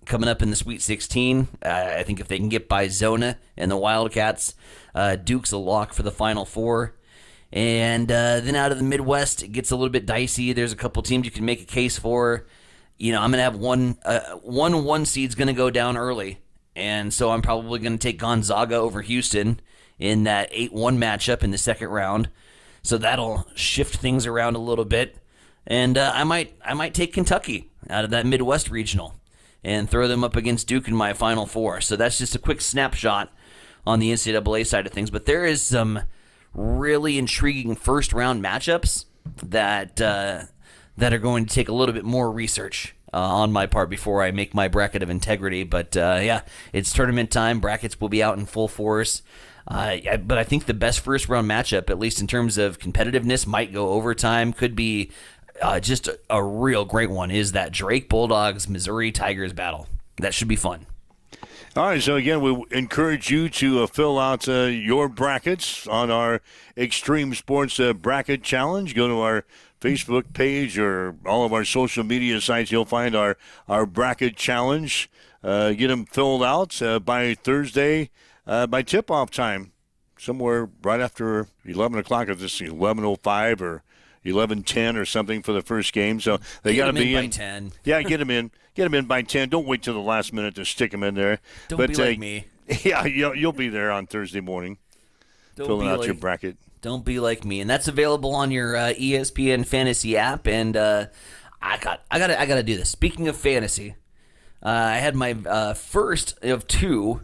coming up in the Sweet 16. I think if they can get by Zona and the Wildcats, Duke's a lock for the Final Four. And then out of the Midwest, it gets a little bit dicey. There's a couple teams you can make a case for. I'm going to have one seed's going to go down early. And so I'm probably going to take Gonzaga over Houston in that 8-1 matchup in the second round. So that'll shift things around a little bit. And I might take Kentucky out of that Midwest Regional and throw them up against Duke in my Final Four. So that's just a quick snapshot on the NCAA side of things. But there is some really intriguing first-round matchups that are going to take a little bit more research on my part before I make my bracket of integrity. But it's tournament time. Brackets will be out in full force. But I think the best first-round matchup, at least in terms of competitiveness, might go overtime, could be just a real great one, is that Drake Bulldogs Missouri Tigers battle. That should be fun. All right, so again, we encourage you to fill out your brackets on our Extreme Sports Bracket Challenge. Go to our Facebook page or all of our social media sites. You'll find our bracket challenge. Get them filled out by Thursday by tip-off time, somewhere right after 11 o'clock, if this is 11:05 or 11:10 or something for the first game. So they got to be in by 10. Yeah, get them in. Get them in by 10. Don't wait till the last minute to stick them in there. Don't be like me. Yeah, you'll be there on Thursday morning filling out your bracket. Don't be like me. And that's available on your ESPN Fantasy app. And I gotta do this. Speaking of fantasy, I had my first of 2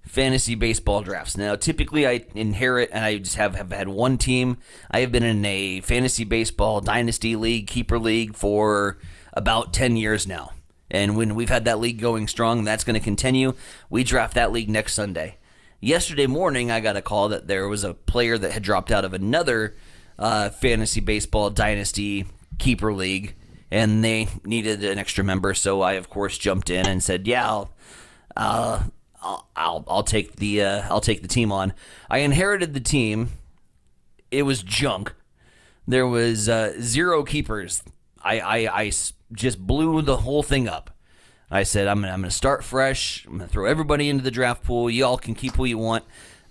fantasy baseball drafts. Now, typically I inherit, and I just have had one team. I have been in a fantasy baseball dynasty league, keeper league, for about 10 years now. And when we've had that league going strong, that's going to continue. We draft that league next Sunday. Yesterday morning, I got a call that there was a player that had dropped out of another fantasy baseball dynasty keeper league, and they needed an extra member. So I, of course, jumped in and said, "Yeah, I'll take the team on." I inherited the team. It was junk. There was 0 keepers. I just blew the whole thing up. I said, I'm going to start fresh. I'm going to throw everybody into the draft pool. Y'all can keep who you want.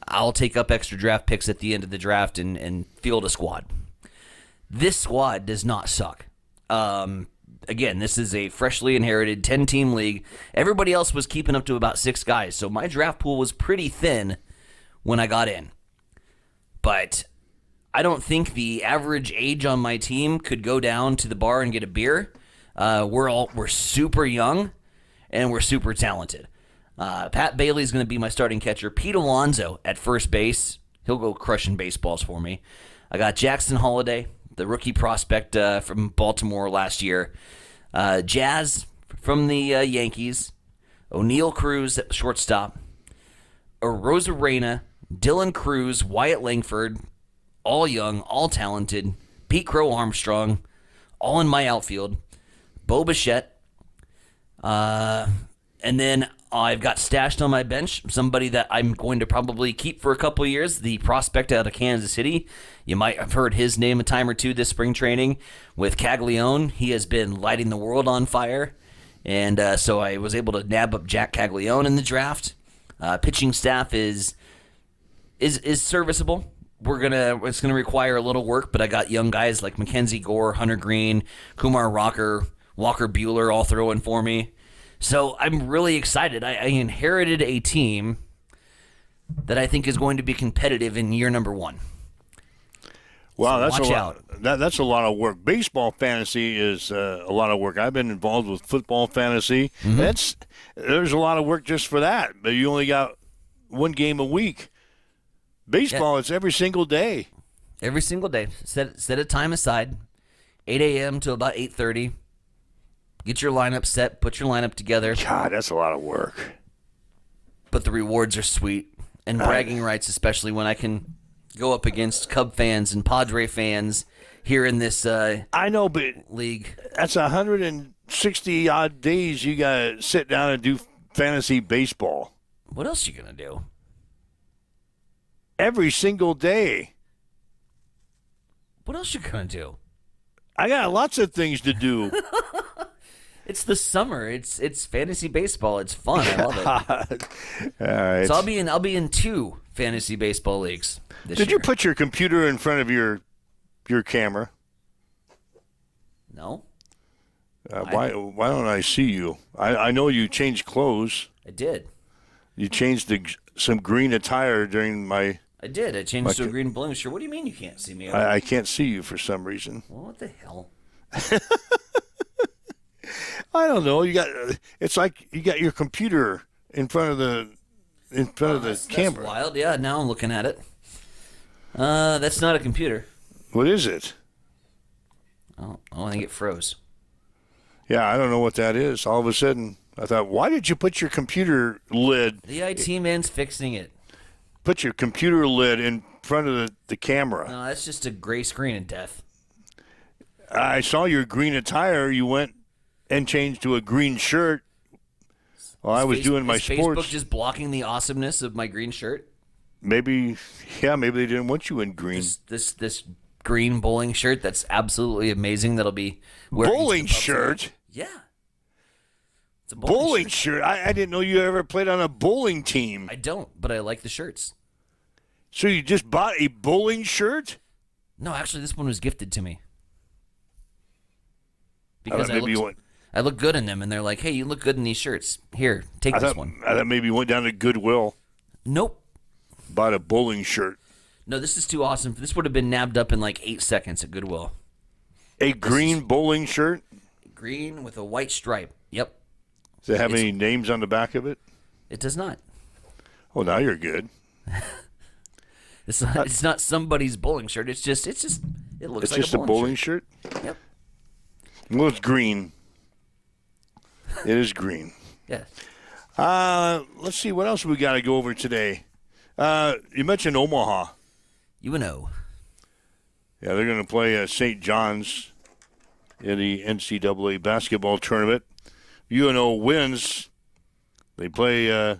I'll take up extra draft picks at the end of the draft and field a squad. This squad does not suck. Again, this is a freshly inherited 10-team league. Everybody else was keeping up to about 6 guys, so my draft pool was pretty thin when I got in. But I don't think the average age on my team could go down to the bar and get a beer. We're super young, and we're super talented. Pat Bailey's going to be my starting catcher. Pete Alonso at first base. He'll go crushing baseballs for me. I got Jackson Holiday, the rookie prospect from Baltimore last year. Jazz from the Yankees. O'Neal Cruz at shortstop. Rosarena, Dylan Cruz, Wyatt Langford, all young, all talented. Pete Crow Armstrong, all in my outfield. Bo Bichette. And then I've got stashed on my bench somebody that I'm going to probably keep for a couple of years, the prospect out of Kansas City. You might have heard his name a time or two this spring training with Caglione. He has been lighting the world on fire. And so I was able to nab up Jack Caglione in the draft. Pitching staff is serviceable. It's gonna require a little work, but I got young guys like Mackenzie Gore, Hunter Green, Kumar Rocker, Walker Buehler all throwing for me. So I'm really excited. I inherited a team that I think is going to be competitive in year number 1. Wow, so that's watch a lot. out. That's a lot of work. Baseball fantasy is a lot of work. I've been involved with football fantasy. Mm-hmm. There's a lot of work just for that. But you only got one game a week. Baseball, It's every single day. Every single day. Set a time aside, 8 a.m. to about 8:30. Get your lineup set. Put your lineup together. God, that's a lot of work. But the rewards are sweet. And bragging rights, especially when I can go up against Cub fans and Padre fans here in this I know, but league. That's 160-odd days you got to sit down and do fantasy baseball. What else you going to do? Every single day. What else you going to do? I got lots of things to do. It's the summer. It's fantasy baseball. It's fun. I love it. All right. So I'll be in 2 fantasy baseball leagues this Did year. you put your computer in front of your camera? No. Why don't I see you? I know you changed clothes. I did. You changed some green attire during my. I did. I changed to a green balloon shirt. What do you mean you can't see me? I can't see you for some reason. Well, what the hell? I don't know. It's like you got your computer in front of the camera. That's wild. Yeah, now I'm looking at it. That's not a computer. What is it? Oh, I think it froze. Yeah, I don't know what that is. All of a sudden, I thought, why did you put your computer lid? The IT man's fixing it. Put your computer lid in front of the camera. No, that's just a gray screen of death. I saw your green attire. You went and changed to a green shirt. Well, I was doing my is sports. Facebook just blocking the awesomeness of my green shirt? Maybe they didn't want you in green. This green bowling shirt that's absolutely amazing. That'll be wearing Bowling shirt? Yeah. It's a Bowling shirt? I didn't know you ever played on a bowling team. I don't, but I like the shirts. So you just bought a bowling shirt? No, actually, this one was gifted to me. I Because thought I look good in them, and they're like, hey, you look good in these shirts. Here, take this one. I thought maybe you went down to Goodwill. Nope. Bought a bowling shirt. No, this is too awesome. This would have been nabbed up in like 8 seconds at Goodwill. A green bowling shirt? Green with a white stripe. Yep. Does it have any names on the back of it? It does not. Oh, now you're good. It's not somebody's bowling shirt. It looks It's like just a bowling shirt? Yep. Well, it's green. It is green. Yeah. Let's see, what else we got to go over today? You mentioned Omaha. UNO. Yeah, they're going to play St. John's in the NCAA basketball tournament. UNO wins. They play the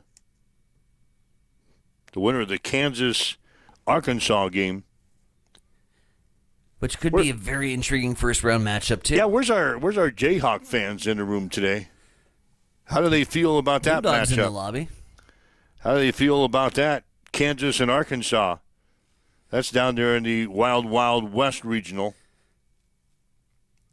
winner of the Kansas-Arkansas game. Which could be a very intriguing first-round matchup, too. Yeah, where's our Jayhawk fans in the room today? How do they feel about that Bulldogs matchup? in the lobby. How do they feel about that? Kansas and Arkansas. That's down there in the Wild Wild West regional.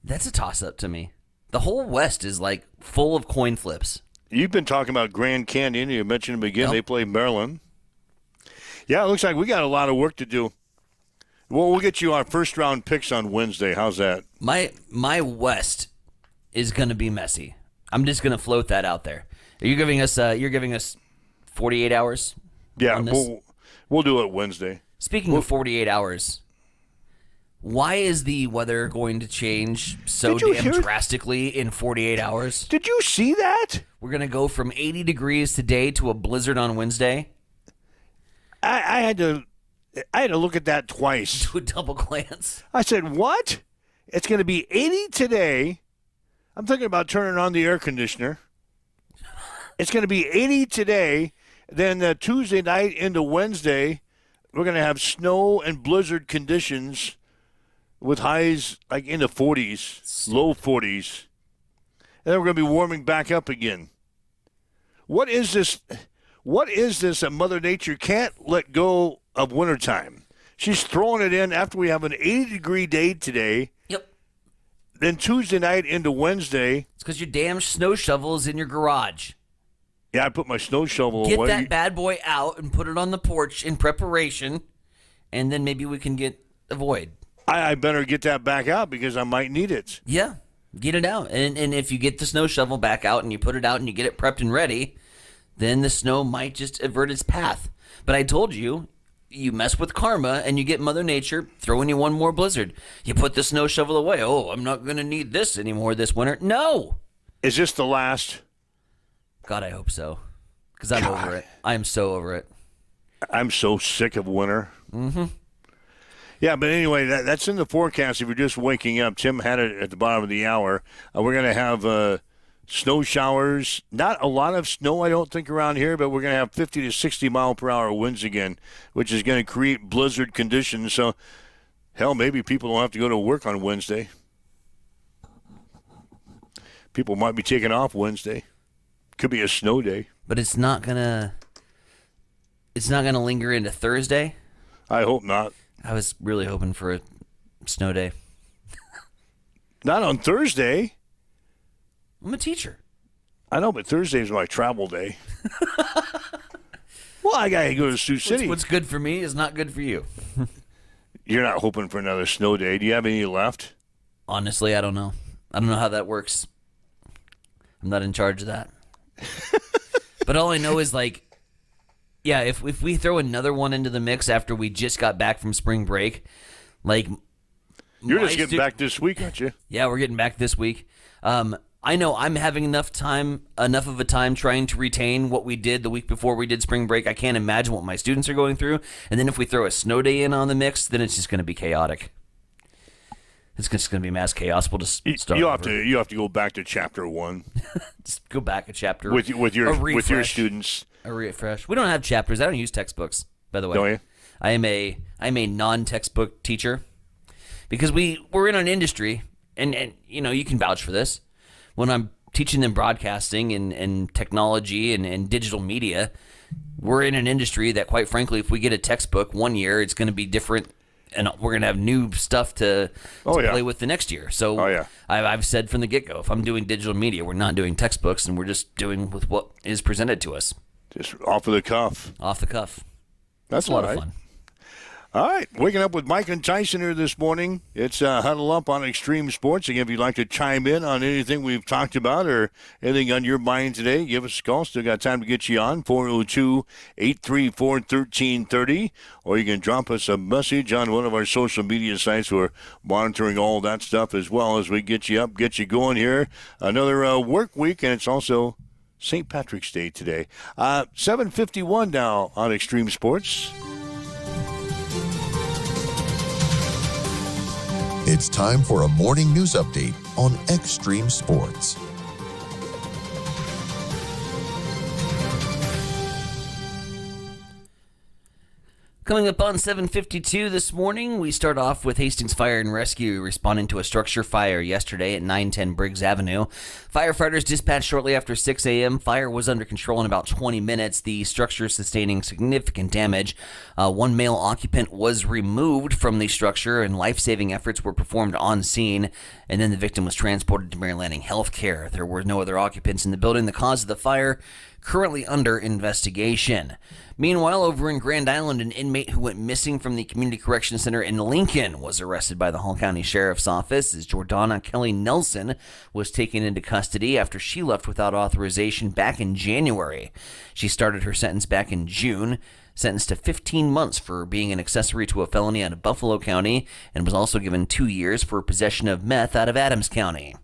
That's a toss-up to me. The whole West is like full of coin flips. You've been talking about Grand Canyon. You mentioned them again. Yep. They play Maryland. Yeah, it looks like we got a lot of work to do. Well, we'll get you our first-round picks on Wednesday. How's that? My West is going to be messy. I'm just going to float that out there. Are you giving us? You're giving us 48 hours. Yeah, we'll do it Wednesday. Speaking of 48 hours, why is the weather going to change so damn drastically in 48 hours? Did you see that? We're going to go from 80 degrees today to a blizzard on Wednesday. I had to look at that twice. Do a double glance. I said, what? It's going to be 80 today. I'm thinking about turning on the air conditioner. It's going to be 80 today. Then Tuesday night into Wednesday, we're going to have snow and blizzard conditions with highs like in the 40s, low 40s. And then we're going to be warming back up again. What is this? What is this that Mother Nature can't let go of wintertime? She's throwing it in after we have an 80-degree day today. Yep. Then Tuesday night into Wednesday. It's because your damn snow shovel is in your garage. Yeah, I put my snow shovel away. Get that bad boy out and put it on the porch in preparation, and then maybe we can get a void. I better get that back out because I might need it. Yeah, get it out. And if you get the snow shovel back out and you put it out and you get it prepped and ready, then the snow might just avert its path. But I told you, you mess with karma and you get Mother Nature throwing you one more blizzard. You put the snow shovel away. Oh, I'm not going to need this anymore this winter. No. Is this the last? God, I hope so. Because I'm over it. I am so over it. I'm so sick of winter. Mm-hmm. Yeah, but anyway, that's in the forecast. If you're just waking up, Tim had it at the bottom of the hour. We're going to have snow showers. Not a lot of snow, I don't think, around here, but we're going to have 50 to 60 mile per hour winds again, which is going to create blizzard conditions. So, hell, maybe people don't have to go to work on Wednesday. People might be taking off Wednesday. Could be a snow day. But it's not gonna linger into Thursday? I hope not. I was really hoping for a snow day. Not on Thursday. I'm a teacher. I know, but Thursday's my travel day. Well, I got to go to Sioux City. What's good for me is not good for you. You're not hoping for another snow day. Do you have any left? Honestly, I don't know. I don't know how that works. I'm not in charge of that. But all I know is, like, yeah, if we throw another one into the mix after we just got back from spring break, like... You're just getting back this week, aren't you? Yeah, we're getting back this week. I know I'm having enough of a time trying to retain what we did the week before we did spring break. I can't imagine what my students are going through. And then if we throw a snow day in on the mix, then it's just going to be chaotic. It's just going to be mass chaos. We'll just start You over. have to go back to chapter 1 Just go back a chapter with your refresh. students. A refresh. We don't have chapters. I don't use textbooks, by the way. Don't you? I'm a non-textbook teacher because we're in an industry, and you can vouch for this. When I'm teaching them broadcasting and technology and digital media, we're in an industry that, quite frankly, if we get a textbook one year, it's going to be different, and we're going to have new stuff to play with the next year. So I've said from the get-go, if I'm doing digital media, we're not doing textbooks, and we're just doing with what is presented to us. Just off the cuff. Off the cuff. That's a lot of fun. All right, waking up with Mike and Tyson here this morning. It's Huddle Up on Extreme Sports. Again, if you'd like to chime in on anything we've talked about or anything on your mind today, give us a call. Still got time to get you on, 402-834-1330. Or you can drop us a message on one of our social media sites. We're monitoring all that stuff as well as we get you up, get you going here. Another work week, and it's also St. Patrick's Day today. 7:51 now on Extreme Sports. It's time for a morning news update on Extreme Sports. Coming up on 7:52 this morning, we start off with Hastings Fire and Rescue responding to a structure fire yesterday at 910 Briggs Avenue. Firefighters dispatched shortly after 6 a.m. Fire was under control in about 20 minutes. The structure sustaining significant damage. One male occupant was removed from the structure, and life-saving efforts were performed on scene. And then the victim was transported to Mary Lanning Healthcare. There were no other occupants in the building. The cause of the fire currently under investigation. Meanwhile, over in Grand Island, an inmate who went missing from the Community Correction Center in Lincoln was arrested by the Hall County Sheriff's Office as Jordana Kelly Nelson was taken into custody after she left without authorization back in January. She started her sentence back in June, sentenced to 15 months for being an accessory to a felony out of Buffalo County, and was also given 2 years for possession of meth out of Adams County.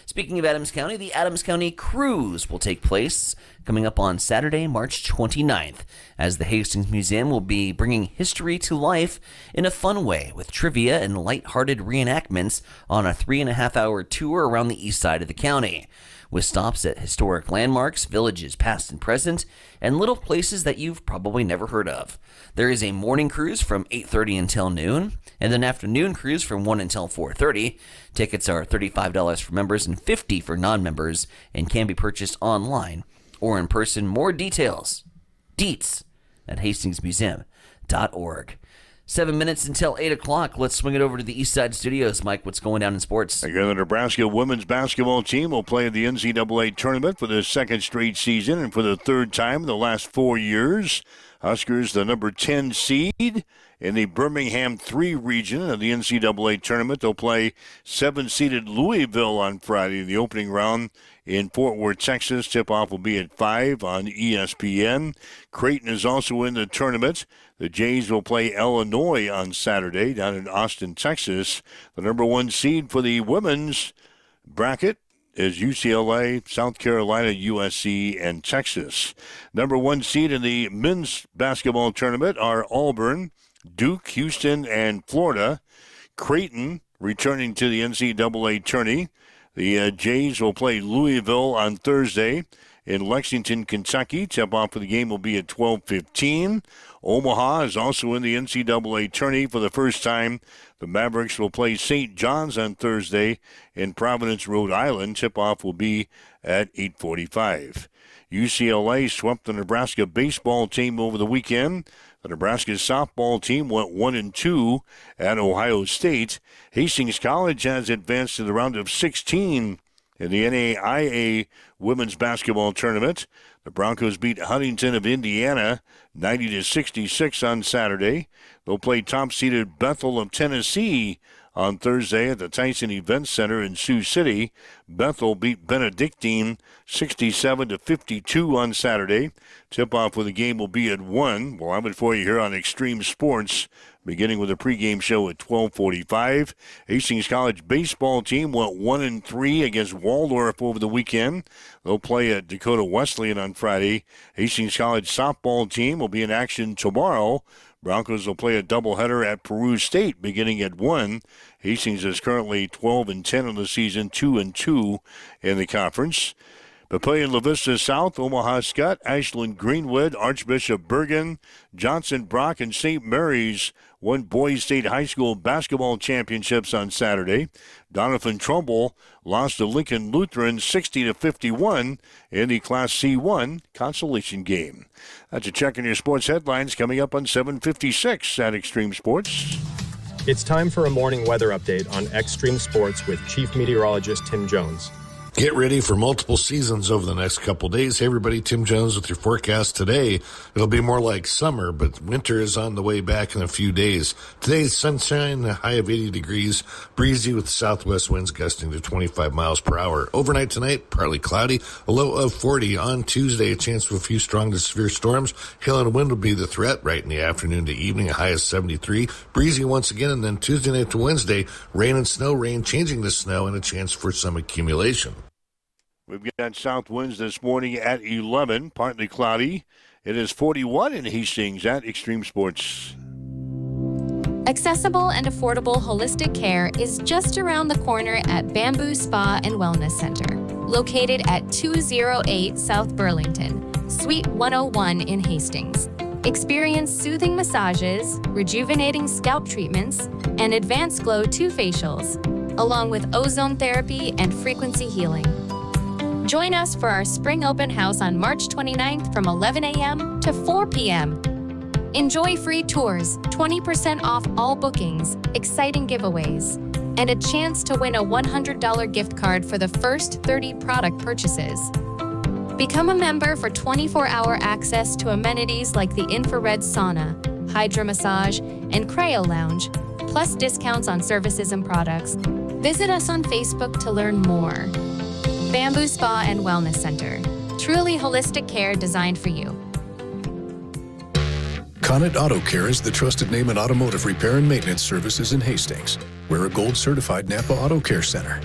Speaking of Adams County, the Adams County Cruise will take place coming up on Saturday, March 29th, as the Hastings Museum will be bringing history to life in a fun way with trivia and lighthearted reenactments on a 3.5-hour tour around the east side of the county, with stops at historic landmarks, villages past and present, and little places that you've probably never heard of. There is a morning cruise from 8:30 until noon, and an afternoon cruise from 1 until 4:30. Tickets are $35 for members and $50 for non-members, and can be purchased online or in person. More details, deets, at hastingsmuseum.org. 7 minutes until 8 o'clock. Let's swing it over to the East Side Studios. Mike, what's going down in sports? Again, the Nebraska women's basketball team will play in the NCAA tournament for the second straight season and for the third time in the last 4 years. Huskers, the number 10 seed in the Birmingham 3 region of the NCAA tournament. They'll play 7-seeded Louisville on Friday in the opening round in Fort Worth, Texas. Tip-off will be at 5 on ESPN. Creighton is also in the tournament. The Jays will play Illinois on Saturday down in Austin, Texas. The number 1 seed for the women's bracket is UCLA, South Carolina, USC, and Texas. Number 1 seed in the men's basketball tournament are Auburn, Duke, Houston, and Florida. Creighton returning to the NCAA tourney. The Jays will play Louisville on Thursday in Lexington, Kentucky. Tip-off for the game will be at 12:15. Omaha is also in the NCAA tourney for the first time. The Mavericks will play St. John's on Thursday in Providence, Rhode Island. Tip-off will be at 8:45. UCLA swept the Nebraska baseball team over the weekend. The Nebraska softball team went 1-2 at Ohio State. Hastings College has advanced to the round of 16 in the NAIA women's basketball tournament. The Broncos beat Huntington of Indiana 90-66 on Saturday. They'll play top-seeded Bethel of Tennessee on Thursday at the Tyson Event Center in Sioux City. Bethel beat Benedictine 67-52 on Saturday. Tip-off for the game will be at 1. We'll have it for you here on Extreme Sports, beginning with a pregame show at 12:45. Hastings College baseball team went 1-3 against Waldorf over the weekend. They'll play at Dakota Wesleyan on Friday. Hastings College softball team will be in action tomorrow Broncos will play a doubleheader at Peru State beginning at 1. Hastings is currently 12-10 in the season, 2-2 in the conference. Papillion La Vista South, Omaha Scott, Ashland Greenwood, Archbishop Bergen, Johnson Brock, and St. Mary's won Boys State High School basketball championships on Saturday. Doniphan Trumbull lost to Lincoln Lutheran 60-51 in the Class C1 consolation game. That's a check on your sports headlines coming up on 7:56 at Extreme Sports. It's time for a morning weather update on Extreme Sports with Chief Meteorologist Tim Jones. Get ready for multiple seasons over the next couple days. Hey, everybody, Tim Jones with your forecast today. It'll be more like summer, but winter is on the way back in a few days. Today's sunshine, a high of 80 degrees, breezy with southwest winds gusting to 25 miles per hour. Overnight tonight, partly cloudy, a low of 40. On Tuesday, a chance of a few strong to severe storms. Hail and wind will be the threat right in the afternoon to evening, a high of 73. Breezy once again, and then Tuesday night to Wednesday, rain and snow, rain changing to snow, and a chance for some accumulation. We've got south winds this morning at 11, partly cloudy. It is 41 in Hastings at Extreme Sports. Accessible and affordable holistic care is just around the corner at Bamboo Spa and Wellness Center, located at 208 South Burlington, Suite 101 in Hastings. Experience soothing massages, rejuvenating scalp treatments, and advanced glow 2 facials, along with ozone therapy and frequency healing. Join us for our spring open house on March 29th from 11 a.m. to 4 p.m. Enjoy free tours, 20% off all bookings, exciting giveaways, and a chance to win a $100 gift card for the first 30 product purchases. Become a member for 24-hour access to amenities like the infrared sauna, hydro massage, and cryo lounge, plus discounts on services and products. Visit us on Facebook to learn more. Bamboo Spa and Wellness Center. Truly holistic care designed for you. Connet Auto Care is the trusted name in automotive repair and maintenance services in Hastings. We're a gold-certified Napa Auto Care Center.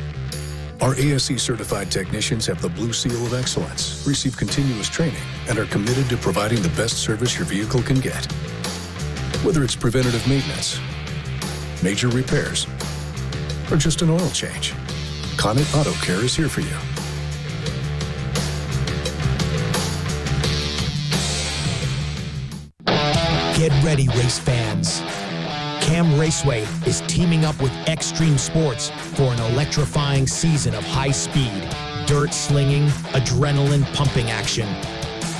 Our ASE-certified technicians have the Blue Seal of Excellence, receive continuous training, and are committed to providing the best service your vehicle can get. Whether it's preventative maintenance, major repairs, or just an oil change, Connet Auto Care is here for you. Get ready, race fans. Cam Raceway is teaming up with Extreme Sports for an electrifying season of high-speed, dirt-slinging, adrenaline-pumping action.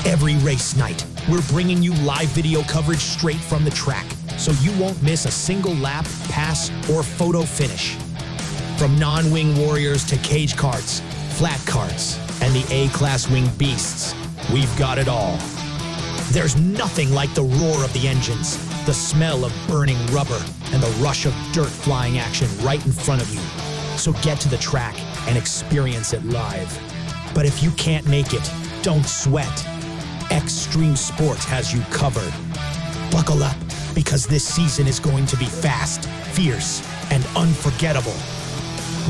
Every race night, we're bringing you live video coverage straight from the track, so you won't miss a single lap, pass, or photo finish. From non-wing warriors to cage karts, flat karts, and the A-class wing beasts, we've got it all. There's nothing like the roar of the engines, the smell of burning rubber, and the rush of dirt flying action right in front of you. So get to the track and experience it live. But if you can't make it, don't sweat. Extreme Sports has you covered. Buckle up, because this season is going to be fast, fierce, and unforgettable.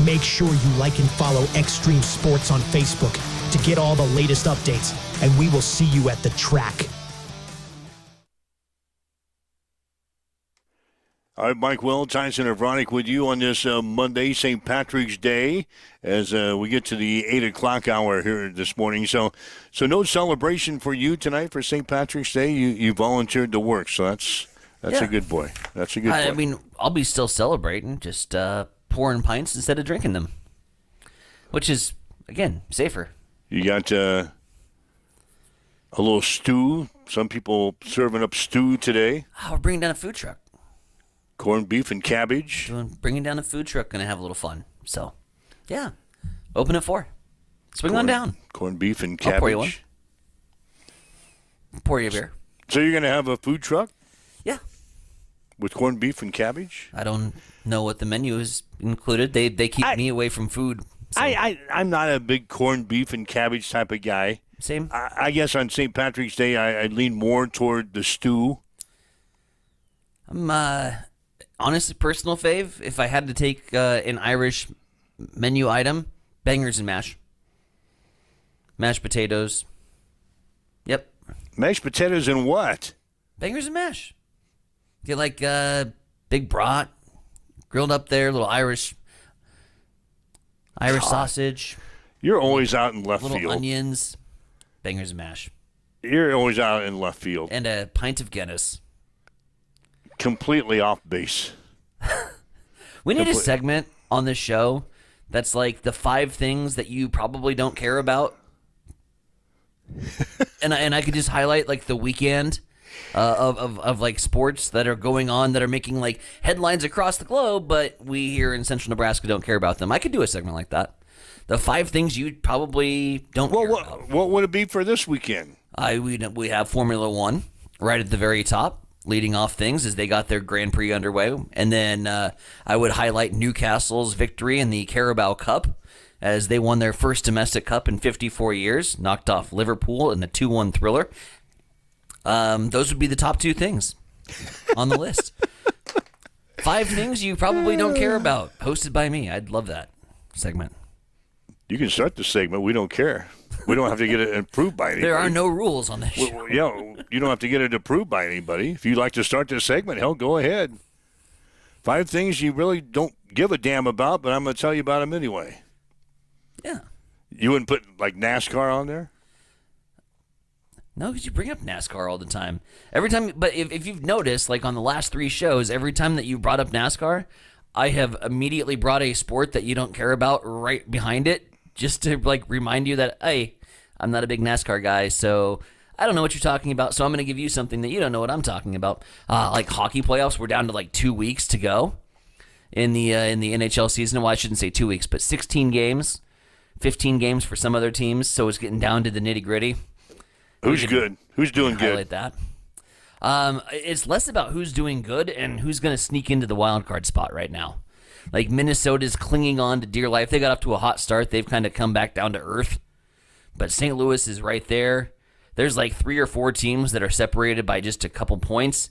Make sure you like and follow Extreme Sports on Facebook to get all the latest updates, and we will see you at the track. All right, Mike Will, Tyson Avronic with you on this Monday, St. Patrick's Day, as we get to the 8 o'clock hour here this morning. So no celebration for you tonight for St. Patrick's Day? You volunteered to work, so that's a good boy. That's a good boy. I mean, I'll be still celebrating, just pouring pints instead of drinking them, which is, again, safer. You got a little stew. Some people serving up stew today. We're bringing down a food truck. Corned beef and cabbage. Bringing down a food truck, going to have a little fun. So, yeah. Open at 4. Swing on down. Corned beef and cabbage. I'll pour you one. Pour you a beer. So you're going to have a food truck? Yeah. With corned beef and cabbage? I don't know what the menu is included. They keep me away from food. So. I'm not a big corned beef and cabbage type of guy. Same. I guess on St. Patrick's Day, I lean more toward the stew. I'm honestly, personal fave, if I had to take an Irish menu item, bangers and mash. Mashed potatoes. Yep. Mashed potatoes and what? Bangers and mash. Get like big brat, grilled up there, little Irish sausage. You're always out in left little field. Onions, bangers and mash. You're always out in left field. And a pint of Guinness. Completely off base. We need a segment on this show that's like the 5 things that you probably don't care about. and I could just highlight like the weekend of like sports that are going on that are making like headlines across the globe, but we here in Central Nebraska don't care about them. I could do a segment like that. The 5 things you probably don't care about. What would it be for this weekend? We have Formula One right at the very top, leading off things as they got their Grand Prix underway. And then I would highlight Newcastle's victory in the Carabao Cup as they won their first domestic cup in 54 years, knocked off Liverpool in a 2-1 thriller. Those would be the top 2 things on the list. 5 things you probably don't care about, hosted by me. I'd love that segment. You can start the segment. We don't care. We don't have to get it approved by anybody. There are no rules on this show. Yeah, you don't have to get it approved by anybody. If you'd like to start this segment, hell, go ahead. 5 things you really don't give a damn about, but I'm going to tell you about them anyway. Yeah. You wouldn't put, like, NASCAR on there? No, because you bring up NASCAR all the time. Every time, but if you've noticed, like on the last 3 shows, every time that you brought up NASCAR, I have immediately brought a sport that you don't care about right behind it, just to like remind you that, hey, I'm not a big NASCAR guy, so I don't know what you're talking about, so I'm going to give you something that you don't know what I'm talking about. Like hockey playoffs, we're down to like 2 weeks to go in the NHL season. Well, I shouldn't say 2 weeks, but 16 games, 15 games for some other teams, so it's getting down to the nitty-gritty. Who's good? Who's doing good? Highlight that. It's less about who's doing good and who's going to sneak into the wild card spot right now. Like Minnesota's clinging on to dear life. They got off to a hot start. They've kind of come back down to earth. But St. Louis is right there. There's like 3 or 4 teams that are separated by just a couple points.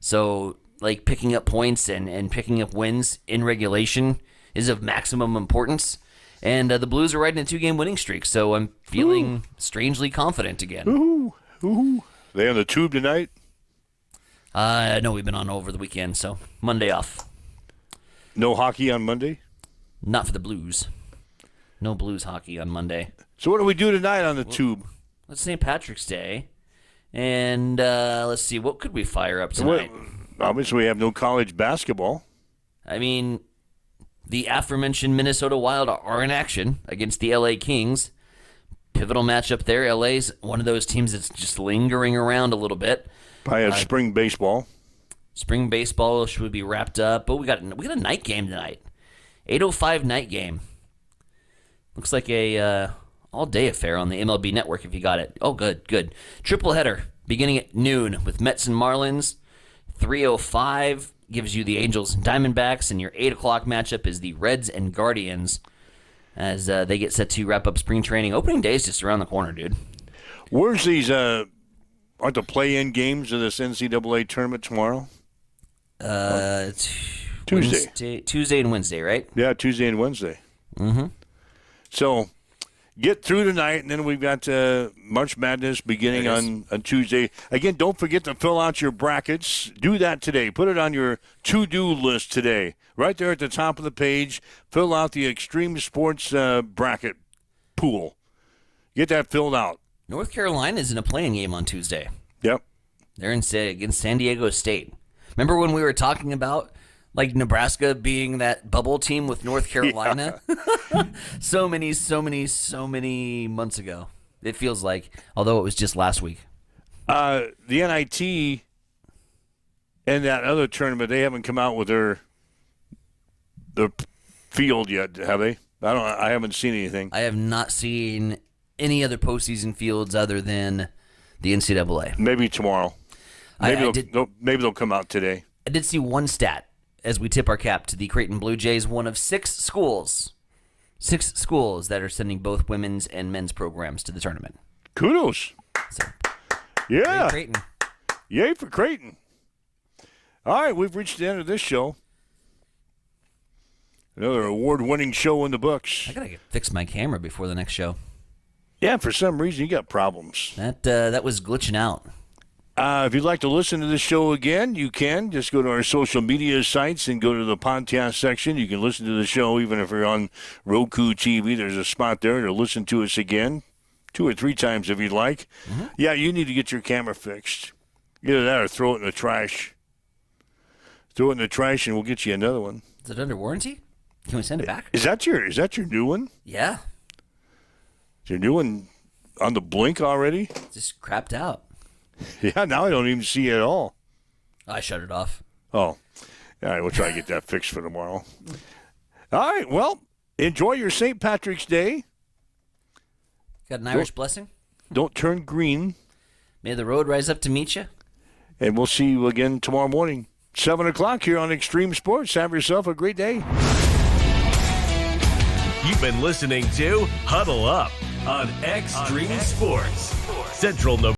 So like picking up points and picking up wins in regulation is of maximum importance. And the Blues are riding a 2-game winning streak, so I'm feeling strangely confident again. Ooh. They on the tube tonight? No, we've been on over the weekend, so Monday off. No hockey on Monday? Not for the Blues. No Blues hockey on Monday. So what do we do tonight on the tube? It's St. Patrick's Day, and let's see, what could we fire up tonight? Obviously, we have no college basketball. I mean, the aforementioned Minnesota Wild are in action against the LA Kings. Pivotal matchup there. LA's one of those teams that's just lingering around a little bit. Probably have spring baseball. Spring baseball should be wrapped up, but we got a night game tonight. 8:05 night game. Looks like a all-day affair on the MLB Network if you got it. Oh, good. Triple header beginning at noon with Mets and Marlins. 3:05 gives you the Angels and Diamondbacks, and your 8 o'clock matchup is the Reds and Guardians as they get set to wrap up spring training. Opening day is just around the corner, dude. Where's these, aren't the play-in games of this NCAA tournament tomorrow? Tuesday and Wednesday, right? Yeah, Tuesday and Wednesday. Mm-hmm. So get through tonight, and then we've got March Madness beginning on Tuesday. Again, don't forget to fill out your brackets. Do that today. Put it on your to-do list today. Right there at the top of the page, fill out the Extreme Sports bracket pool. Get that filled out. North Carolina is in a playing game on Tuesday. Yep. They're against San Diego State. Remember when we were talking about like Nebraska being that bubble team with North Carolina? Yeah. so many months ago. It feels like, although it was just last week. The NIT and that other tournament, they haven't come out with their field yet, have they? I haven't seen anything. I have not seen any other postseason fields other than the NCAA. Maybe tomorrow. Maybe they'll come out today. I did see one stat as we tip our cap to the Creighton Blue Jays, one of 6 schools that are sending both women's and men's programs to the tournament. Kudos. So, yeah. Creighton. Yay for Creighton. All right, we've reached the end of this show. Another award-winning show in the books. I got to fix my camera before the next show. Yeah, for some reason you got problems. That was glitching out. If you'd like to listen to the show again, you can. Just go to our social media sites and go to the podcast section. You can listen to the show even if you're on Roku TV. There's a spot there to listen to us again 2 or 3 times if you'd like. Mm-hmm. Yeah, you need to get your camera fixed. Either that or throw it in the trash. Throw it in the trash and we'll get you another one. Is it under warranty? Can we send it back? Is that your new one? Yeah. Is your new one on the blink already? Just crapped out. Yeah, now I don't even see it at all. I shut it off. Oh. All right, we'll try to get that fixed for tomorrow. All right, well, enjoy your St. Patrick's Day. Got an Irish blessing? Don't turn green. May the road rise up to meet you. And we'll see you again tomorrow morning, 7 o'clock here on Extreme Sports. Have yourself a great day. You've been listening to Huddle Up on Extreme Sports. Central Nebraska.